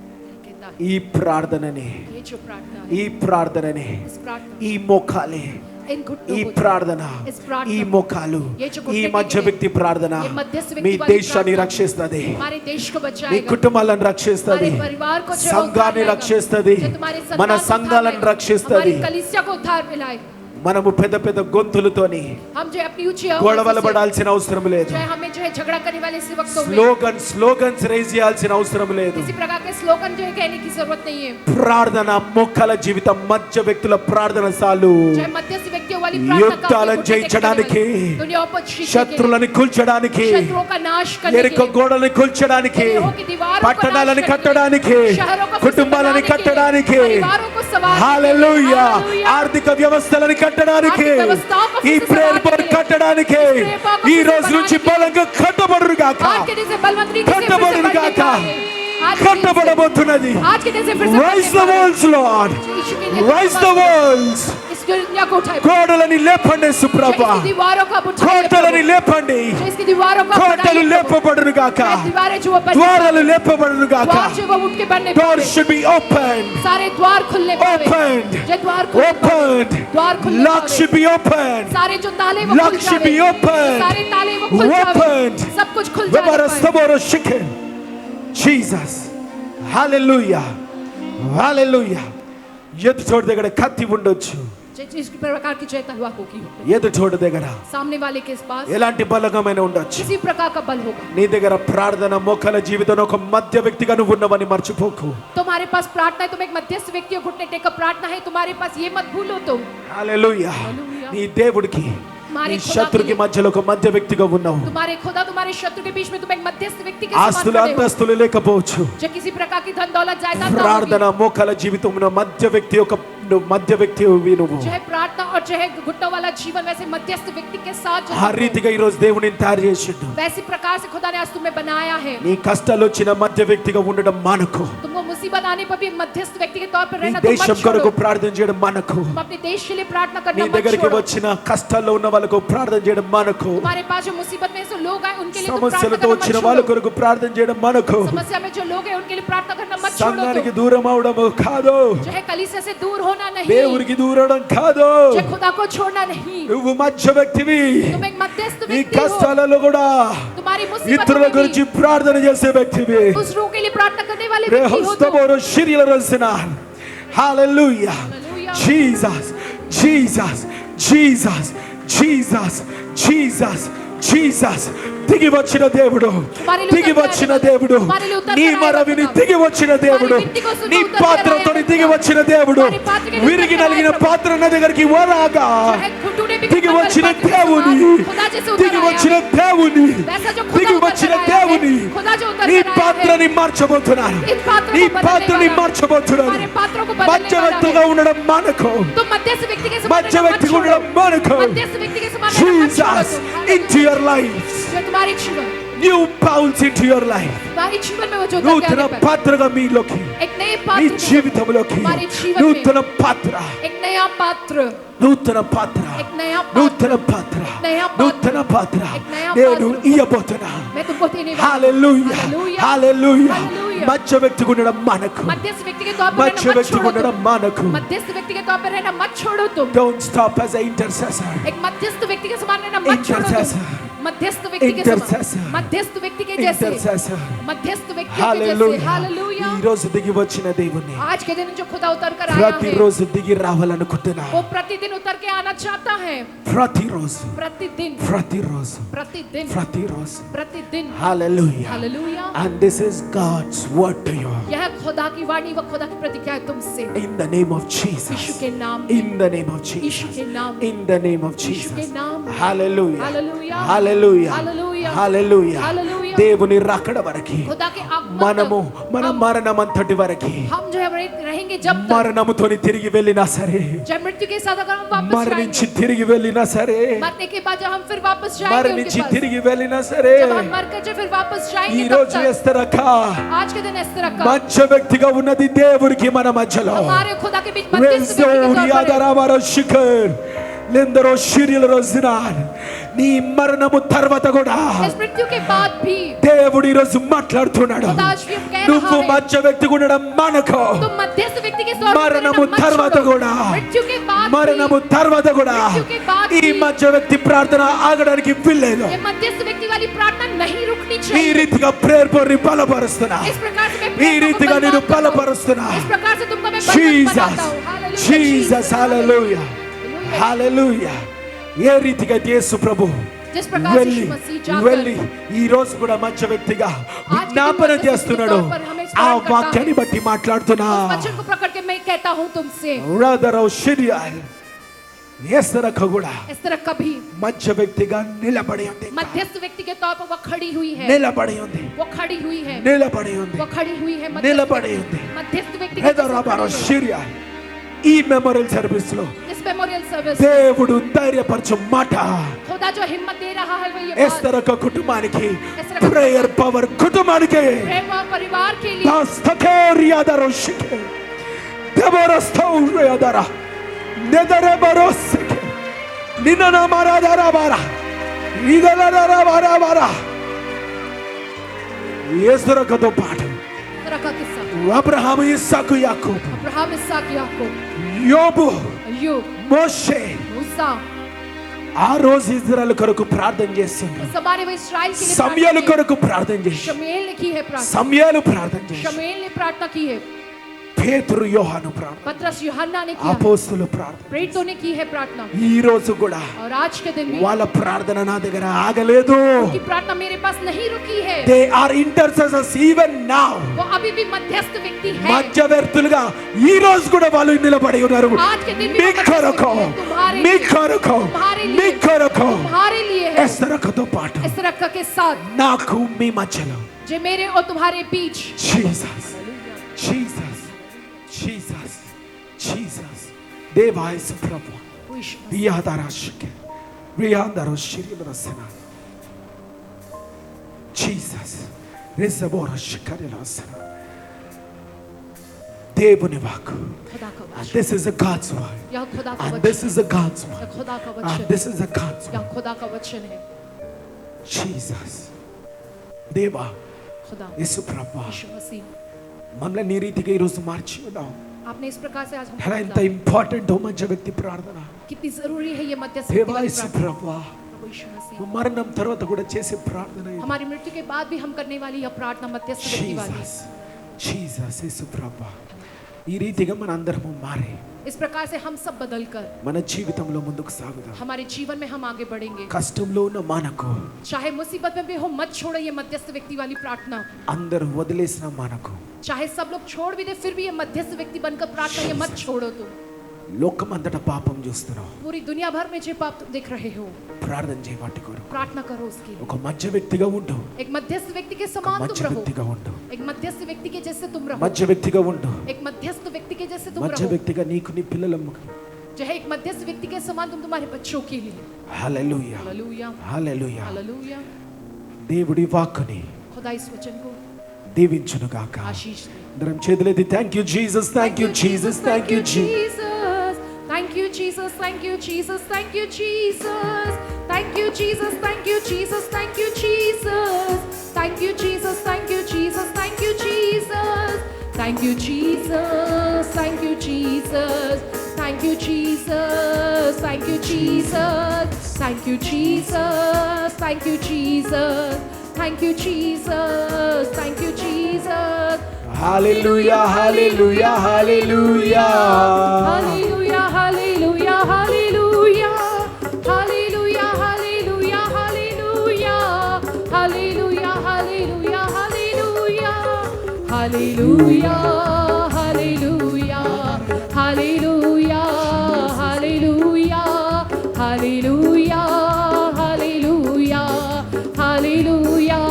ఈ ప్రార్థననే, ये जो प्रार्थना है, ఈ ప్రార్థననే, इस प्रार्थना, ఈ మోకాలే, इन घुटनों ఈ को ప్రార్థన, इस प्रार्थना, ఈ మోకాలు, ये जो ఈ घुटने మధ్య टेके, వ్యక్తి ప్రార్థన ये मध्यस्थ మీ व्यक्ति वाली దేశాన్ని प्रार्थना రక్షిస్తుంది, हमारे देश को మీ बचाएगा, కుటుంబాలను రక్షిస్తుంది, हमारे परिवार को जो సంఘాన్ని उद्धार రక్షిస్తుంది, लाएगा, जो तुम्हारे మన संतान को సంఘాలను उद्धार రక్షిస్తుంది. हमारी कलीसिया को उद्धार मिलाए. మనము పెద్ద పెద్ద గొంతులతోని हम जो अपनी ऊंची గొడవలు आवाज़ से, పడాల్సిన అవసరం లేదు, जो है हमें जो है झगड़ा करने वाले इस वक्तों में స్లోగన్స్ రేజ్ చేయాల్సిన అవసరం లేదు. किसी प्रकार के स्लोगन जो है कहने की जरूरत नहीं है. ప్రార్థన మొక్కల జీవితం, మధ్య వ్యక్తుల ప్రార్థన చాలు. जो है मध्यस्थ व्यक्तियों वाली प्रार्थना యుద్ధాలను జయించడానికి, दुनिया पर जीतने के लिए, శత్రువులను కూల్చడానికి, शत्रुओं का नाश करने के ఎరుకో लिए, గోడలను కూల్చడానికి, ఎరికో की दीवारों को పట్టణాలను नाश करने के కట్టడానికి, लिए, शहरों को కుటుంబాలను फिर से కట్టడానికి, बनाने के लिए, परिवारों को संवारने के लिए, హల్లెలూయా, हालेलुया, ఆర్థిక వ్యవస్థలను కట్టడానికి, ఆర్థిక వ్యవస్థను को ఈ फिर से ప్రేయర్ बनाने బోర్డ్ के लिए, కట్టడానికి, इस prayer board को ఈ फिर से రోజు నుంచి बनाने के लिए, బలంగా కట్టబడును గాక, आज के दिन से बलवंतरी के से फिर से కట్టబడును बढ़ने గాక, पाए. आज के दिन से- కట్టబడబోతున్నది. आज के दिन से फिर से రైస్ ద बढ़ने पाए. వాల్స్ లార్డ్, यीशु के लिए రైస్ ద వాల్స్. इस दुनिया को उठाए, కోటలని లేపండి जो సుప్రభా, इसकी दीवारों को आप उठाए, కోటలని లేపండి, जो इसकी दीवारों को आप కోటలు बढ़ाइए, లేపబడును గాక, दीवारें जो वो बनने ద్వారాలు पाए, లేపబడును గాక. द्वार जो वो उठ के बनने Doors पाए, should be opened, सारे द्वार खुलने पाए, opened, जो द्वार खुलने पाए, opened. द्वार खुलने Locks पाए, should be opened. सारे जो ताले वो Lock खुल should be जावे, opened. सारे ताले वो खुल जावे, Opened. सब कुछ खुल जाने पाए. Webarastaboro chicken. Jesus. Hallelujah. Hallelujah. ఎదు చోటు దగ్గర కత్తి ఉండొచ్చు, जिस प्रकार की जय तलवार होगी, ఎదు చోటు దగ్గర सामने वाले के पास ఎలాంటి బలగమైన ఉండొచ్చు. किसी प्रकार का बल होगा. నీ దగ్గర ప్రార్థన మొక్కల జీవితంలో ఒక మధ్య వ్యక్తిగా నువ్వు ఉన్నవని మర్చిపోకు. तुम्हारे पास प्रार्थना है, तुम एक मध्यस्थ व्यक्ति हो, घुटने टेक कर प्रार्थना है तुम्हारे पास, ये मत भूलो तुम. హల్లెలూయా. నీ దేవుడికి, నీ శత్రుకి మధ్యలో ఒక మధ్య వ్యక్తిగా ఉన్నావు. तुम्हारे खुदा तुम्हारे शत्रु के बीच में तुम एक मध्यस्थ व्यक्ति के समान ఆస్తులు खड़े हो. అంతస్తులు లేకపోవచ్చు, जो किसी प्रकार की धन दौलत जायदाद ना ప్రార్థన होगी, మోకాల జీవితంలో మధ్య వ్యక్తి ఒక మధ్య వ్యక్తి నువ్వు. जो है प्रार्थना और जो है घुटनों वाला जीवन, वैसे मध्यस्थ व्यक्ति के साथ जो ఆ तुम हो, రీతిగా ఈ రోజు దేవుని తయారు చేసిండు. वैसी प्रकार से खुदा ने आज तुम्हें बनाया है. నీ కష్టాలు వచ్చిన మధ్య వ్యక్తిగా ఉండడం మానకు. तुमको मुसीबत आने पर भी एक मध्यस्थ व्यक्ति के तौर पर నీ रहना तुम దేశం मत కొరకు छोड़ो. ప్రార్థన చేయడం మానకు. तुम अपने देश के लिए प्रार्थना నీ करना मत దగ్గరికి छोड़ो. వచ్చిన కష్టాల్లో ఉన్న వాళ్ళకు ప్రార్థన చేయడం మానకు. तुम्हारे पास जो मुसीबत में जो लोग आए उनके लिए तुम प्रार्थना సమస్యలతో करना వచ్చిన मत వాళ్ళ छोड़ो. కొరకు ప్రార్థన చేయడం మానకు. समस्या में जो लोग हैं उनके लिए प्रार्थना करना मत छोड़ो. సంఘానికి तुम దూరం అవడం కాదు, जो है कलीसिया से दूर होना नहीं, దేవునికి దూరడం కాదు. जो खुदा को छोड़ना नहीं. నువ్వు మధ్య వ్యక్తివి. तुम एक मध्यस्थ నీ व्यक्ति हो. కష్టాలలో కూడా तुम्हारी मुसीबतों ఇతరుల में भी గురించి ప్రార్థన చేసే వ్యక్తివి. दूसरों के लिए प्रार्थना करने वाले व्यक्ति हो तुम. రెహస్తబోరు శిరియల రసన. హల్లెలూయా. Hallelujah. Jesus, Jesus, Jesus, Jesus, Jesus, Jesus. దిగి వచ్చిన దేవుడు, దిగి వచ్చిన దేవుడు, నీ మరవిని దిగి వచ్చిన దేవుడు, నీ పాత్రతో దిగి వచ్చిన దేవుడు, విరిగి నలిగిన పాత్ర నా దగ్గరికి వరాగా దిగి వచ్చిన దేవుని, దిగి వచ్చిన దేవుని, దిగి వచ్చిన దేవుని, నీ పాత్రని మార్చబోతున్నాను, నీ పాత్రని మార్చబోతున్నాను. మధ్య వ్యక్తిగా ఉండడం మానకు, तुम मध्यस्थ व्यक्ति के समान మధ్య रहना मत వ్యక్తిగా छोड़ो. ఉండడం మానకు. मध्यस्थ व्यक्ति के समान रहना मत छोड़ो Jesus तुम. into your life, जो तुम्हारे जीवन, new pulse into your life. तुम्हारे जीवन में वो जो నూతన పాత్రగా మీలోకి, एक नए నీ पात्र, జీవితంలోకి हमारे जीवन में నూతన పాత్ర, एक नया पात्र, నూతన పాత్ర, एक नया पात्र నూతన పాత్ర, नया पात्र, నూతన పాత్ర एक नया నేను पात्र ఇయ్యబోతున్నా. मैं तुमको देने वाला हूं. హల్లెలూయా, हालेलुया, హల్లెలూయా. हालेलुया. మధ్య వ్యక్తిగా ఉండడం మానకు, मध्यस्थ व्यक्ति के तौर पर మధ్య रहना मत వ్యక్తిగా छोड़ो ఉండడం तुम. మానకు. मध्यस्थ व्यक्ति के तौर पर रहना मत छोड़ो तुम. Don't stop as an intercessor. एक मध्यस्थ व्यक्ति के समान रहना मत छोड़ो Intercessor. तुम. मध्यस्थ व्यक्ति के Intercessor. समान, मध्यस्थ व्यक्ति के जैसे, Intercessor. मध्यस्थ व्यक्ति के जैसे. హల్లెలూయా. हालेलुया. ఈ రోజు దిగి వచ్చిన దేవుని आज के दिन जो खुदा उतर कर आया है, ప్రతిరోజు దిగి రావాలనుకుంటున్నా. वो प्रतिदिन उतर के आना चाहता है. ప్రతిరోజు, प्रतिदिन, ప్రతిరోజు, प्रतिदिन, ప్రతిరోజు. प्रतिदिन. Hallelujah. Hallelujah. And this is God's word to you. यह खुदा की वाणी व खुदा की प्रतिज्ञा है तुमसे. In the name of Yeshu Jesus. के नाम, In the name of Yeshu Jesus. के नाम, In the name of यीशु के Jesus. नाम. Hallelujah. Hallelujah. Hallelujah. Hallelujah. Hallelujah. Hallelujah. దేవుని రాకడ వరకు खुदा के आगमन మనము మన మరణం అంతటి వరకు हम जो है रहेंगे जब तक మరణముతోని తిరిగి వెళ్ళినా సరే जब मृत्यु के साथ अगर हम वापस మరణించి जाएंगे తిరిగి వెళ్ళినా సరే मरने के बाद जब हम फिर वापस जाएंगे మరణించి उनके पास తిరిగి వెళ్ళినా సరే जब हम मरकर जब फिर वापस ఈ जाएंगे तब రోజు तक ఎస్తరక आज के दिन इस तरह का మంచి వ్యక్తిగా ఉన్నది దేవునికి మన మధ్యలో हमारे खुदा के बीच मध्यस्थ व्यक्ति के तौर पर है। వెన్సోడియాదరావర శిఖర్ లెందరో షిరియల రోజునాన్ నీ మరణము తర్వాత కూడా इस मृत्यु के बाद भी దేవుడు ఈ రోజు మాట్లాడుతున్నాడు खुदा आज भी कह నువ్వు रहा है మధ్య వ్యక్తి ఉండడం మనకు तुम मध्यस्थ व्यक्ति के तौर पर మరణము रहना मत తర్వాత छोड़ो। కూడా मृत्यु के बाद మరణము తర్వాత కూడా मृत्यु के बाद ఈ भी మధ్య వ్యక్తి ప్రార్థన ఆగడానికి వీల్లేదు ये मध्यस्थ व्यक्ति वाली प्रार्थना नहीं रुकनी ఈ चाहिए రీతిగా ప్రేయర్ ని బలపరుస్తున్నా इस प्रकार से मैं ఈ प्रेयर को రీతిగా నేను बलवान करता हूं। బలపరుస్తున్నా इस प्रकार से तुमको मैं बलवान జీసస్ बनाता हूं हालेलुया జీసస్ హల్లెలూయా హల్లెలూయా ఏ రీతిగా యేసు ప్రభు जिस प्रकार से వెళ్ళి यीशु मसीह जाकर వెళ్ళి ఈ రోజు కూడా మంచి వ్యక్తిగా విజ్ఞాపన मध्यस्थ చేస్తున్నాడు के तौर पर हमें ఆ स्मरण करता వాక్యాన్ని బట్టి మాట్లాడుతున్నా उस वचन को प्रकट के मैं कहता हूं तुमसे బ్రదర్ షిరియల్ ఎస్తరక కూడా इस तरह कभी మంచి వ్యక్తిగా నిలబడి ఉంది मध्यस्थ व्यक्ति के तौर पर वो खड़ी हुई है నిలబడి ఉంది वो खड़ी हुई है నిలబడి ఉంది वो खड़ी हुई है నిలబడి ఉంది मध्यस्थ व्यक्ति के బ్రదర్ రాబారో షిరియల్ ఈ మెమోరియల్ సర్వీస్ లో इस मेमोरियल सर्विस దేవుడు ధైర్యపరచు మాట खुदा जो हिम्मत दे रहा है वो ये ఎస్తరక కుటుంబానికి ఎస్తరక ప్రేయర్ పవర్ కుటుంబానికి प्रेम और परिवार के लिए దాస్తకేరియాదరో షికే దెబరస్తౌరియాదరా నెదరబరోసకే నిన్నన మారాదరాబారా ఇదలరబారాబారా ఎస్తరకతో పాటు तरह का किस्सा అబ్రహాము ఇస్సాకు యాకోబు अब्राहम इसहाक याकूब యోబు अय्यूब మోషే मूसा ఆ రోజు ఇజ్రాయెల్ కొరకు ప్రార్థన చేసిండు इस हमारे वो इस्राएल के लिए సమయలు प्रार्थना కొరకు ప్రార్థన की। చేసి शमूएल ने की है प्रार्थना సమయలు ప్రార్థన చేసి शमूएल ने प्रार्थना की है పేతురు యోహాను ప్రార్థన पतरस यूहन्ना ने किया है। అపోస్తలుల ప్రార్థన प्रेरितों ने की है प्रार्थना ఈ రోజు కూడా और आज के दिन भी వాళ్ళ ప్రార్థన నా దగ్గర ఆగలేదు की प्रार्थना मेरे पास नहीं रुकी है they are intercessors even now वो अभी भी मध्यस्थ व्यक्ति है మధ్యవర్తులుగా ఈ రోజు కూడా వాళ్ళు నిలబడి ఉన్నారు आज के दिन भी మీ वो కొరకు तुम्हारे మీ लिए కొరకు तुम्हारे మీ लिए కొరకు तुम्हारे लिए है ఎస్తరకతో పాటు इस तरह के साथ నాకు మీ మధ్యలో जो मेरे और तुम्हारे बीच జీసస్ జీసస్ జీసస్ జీసస్ దేవాయసు ప్రభు वो यीशु मसीह బియాదరాషకే బియాదరషిరిలసన జీసస్ రిజబోరషకరిలసన దేవుని వాక్కు खुदा का वचन this is a God's word यह खुदा का and वचन this is a God's यह word खुदा का and वचन this is a God's word यह खुदा का वचन है జీసస్ దేవా खुदा యేసు ప్రభు यीशु मसीह మనల్ని ఈ రీతిగా ఈరోజు మార్చి ఉన్నావు आपने इस प्रकार से आज हमको ఎలా ఎంత बदला। ఇంపార్టెంట్ మధ్య వ్యక్తి ప్రార్థన कितनी जरूरी है ये मध्यस्थ దేవా वाली యేసు प्रार्थना। ప్రభు प्रभु यीशु मसीह మరణం తర్వాత కూడా చేసే ప్రార్థన ఇది. हमारी मृत्यु के बाद भी हम करने वाली यह प्रार्थना मध्यस्थ व्यक्ति वाली జీసస్ జీసస్ యేసు ప్రభు ఈ రీతిగా మన అందరము మారి इस प्रकार से हम सब बदल कर మన జీవితంలో ముందుకు సాగుదాం हमारे जीवन में हम आगे बढ़ेंगे కష్టంలో ఉన్న మనకు चाहे मुसीबत में भी हो मत छोड़ो ये मध्यस्थ व्यक्ति वाली प्रार्थना అందరూ వదిలేసిన మనకు चाहे सब लोग छोड़ भी दे फिर भी ये मध्यस्थ व्यक्ति बनकर प्रार्थना ये मत छोड़ो तुम లోకమంతటా పాపం చూస్తున్నావు पूरी दुनिया भर में जो पाप तुम देख रहे हो ప్రార్థన చేయ వాటి కొరకు प्रार्थना करो उसकी ఒక మధ్య వ్యక్తిగా ఉండు एक मध्यस्थ व्यक्ति के ఒక समान మధ్య तुम रहो వ్యక్తిగా ఉండు एक मध्यस्थ व्यक्ति के जैसे तुम रहो మధ్య వ్యక్తిగా ఉండు एक मध्यस्थ व्यक्ति के जैसे तुम మధ్య रहो వ్యక్తిగా నీకు నీ పిల్లలకు जो है एक मध्यस्थ व्यक्ति के समान तुम तुम्हारे बच्चों के लिए హల్లెలూయా हालेलुया హల్లెలూయా हालेलुया దేవుడి వాక్కుని खुदा इस वचन को దీవించును గాక आशीष दे అందరం చేతులెత్తి thank you Jesus thank you Jesus thank you Jesus Thank you, Jesus. Thank you, Jesus. Thank you, Jesus. Thank you, Jesus. Thank you, Jesus. Thank you, Jesus. Thank you, Jesus. Thank you, Jesus. Thank you, Jesus. Thank you, Jesus. Thank you, Jesus. Thank you, Jesus. Thank you, Jesus. Thank you, Jesus. Thank you, Jesus. Thank you, Jesus. Thank you, Jesus. Hallelujah hallelujah hallelujah Hallelujah, hallelujah, hallelujah. Hallelujah, hallelujah, hallelujah. Hallelujah, hallelujah, hallelujah. Hallelujah, hallelujah. Hallelujah, hallelujah. Hallelujah, hallelujah. Hallelujah,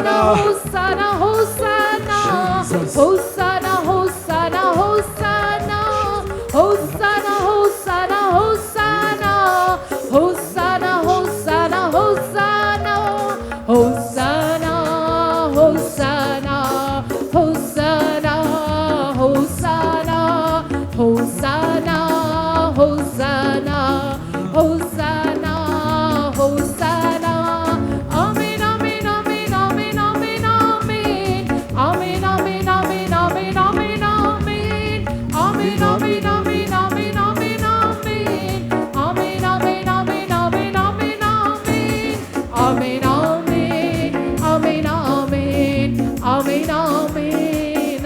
Hosanna, Hosanna, Hosanna, Hosanna, Hosanna, Hosanna, Hosanna, Hosanna, Hosanna, Hosanna, Hosanna, Hosanna, Hosanna, Hosanna, Hosanna, Hosanna, Hosanna, Hosanna, Hosanna, Hosanna. Amen, amen, amen, amen, amen, amen. Amen, amen, amen, amen, amen, amen. Amen, amen, amen, amen, amen, amen. Amen, amen, amen, amen, amen, amen. Amen, amen, amen, amen. Amen, amen,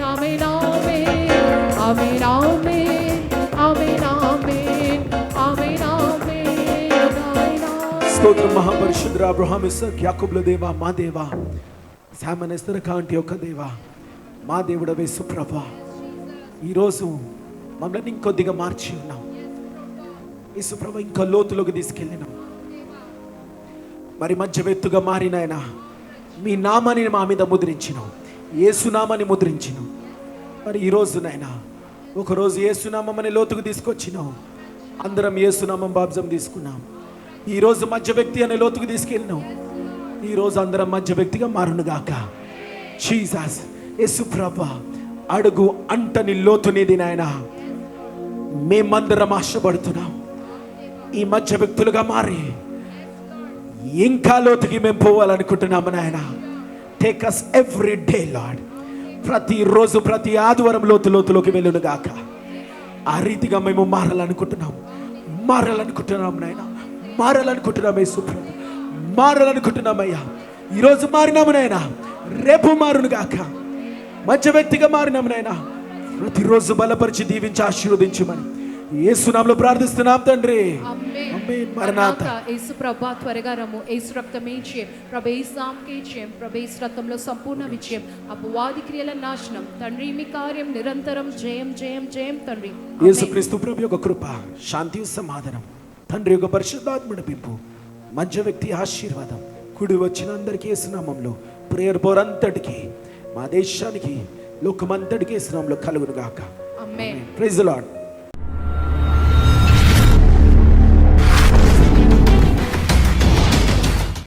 amen, amen. Amen, amen, amen, amen. Amen, amen, amen. స్తోత్రం మహాపరిశుద్ధ అబ్రహాము ఇస్సాకు యాకోబుల దేవా మా దేవా శామనేస్తర కాంటి యొక్క దేవా మా దేవుడవే సుప్రభా ఈరోజు మమ్మల్ని ఇంకొద్దిగా మార్చి ఉన్నాం ఈ సుప్రభ ఇంకా లోతులోకి తీసుకెళ్ళినాం మరి మధ్యవెత్తుగా మారినాయన మీ నామాన్ని మా మీద ముద్రించినాం యేసునామాన్ని ముద్రించినాం మరి ఈరోజు నాయన ఒకరోజు యేసునామని లోతుకు తీసుకొచ్చినాం అందరం యేసునామం బాప్జం తీసుకున్నాం ఈరోజు మధ్య వ్యక్తి అనే లోతుకు తీసుకెళ్ళినాం ఈరోజు అందరం మధ్య వ్యక్తిగా మారునుగాక జీసస్ యేసు ప్రభా అడుగు అంటని లోతునిది నాయన మేమందరం ఆశపడుతున్నాం ఈ మధ్య వ్యక్తులుగా మారి ఇంకా లోతుకి మేము పోవాలనుకుంటున్నాము నాయన take us every day Lord ప్రతిరోజు ప్రతి ఆదివారం లోతులోకి వెళ్ళునుగాక ఆ రీతిగా మేము మారాలనుకుంటున్నాం నాయన మారాలనుకుంటున్నాం యేసు ప్రభు మారాలనుకుంటున్నామయ్యా ఈరోజు మారినాము నాయన రేపు మారునుగాక మధ్య వ్యక్తిగా మారినాము నాయన ప్రతిరోజు బలపరిచి దీవించి ఆశీర్వదించమని యేసునామములో ప్రార్థిస్తున్నాం తండ్రి ఆమేన్ మరణాత యేసు ప్రభా త్వరగా రమ్ము యేసు రక్తమే జయం ప్రభు యేసు నామకే జయం ప్రభు యేసు రక్తంలో సంపూర్ణ విజయం అపవాది క్రియల నాశనం తండ్రి మీ కార్యం నిరంతరం జయం జయం జయం తండ్రి యేసుక్రీస్తు ప్రభు యొక్క కృప శాంతి సమాధానం తండ్రి యొక్క పరిశుద్ధాత్మ నడిపింపు మధ్య వ్యక్తి ఆశీర్వాదం కుడి వచ్చిన అందరికీ యేసునామంలో ప్రేయర్ బోరంతటికి మా దేశానికి లోకమంతటికి యేసునామంలో కలుగును గాక ఆమేన్ ప్రైజ్ ది లార్డ్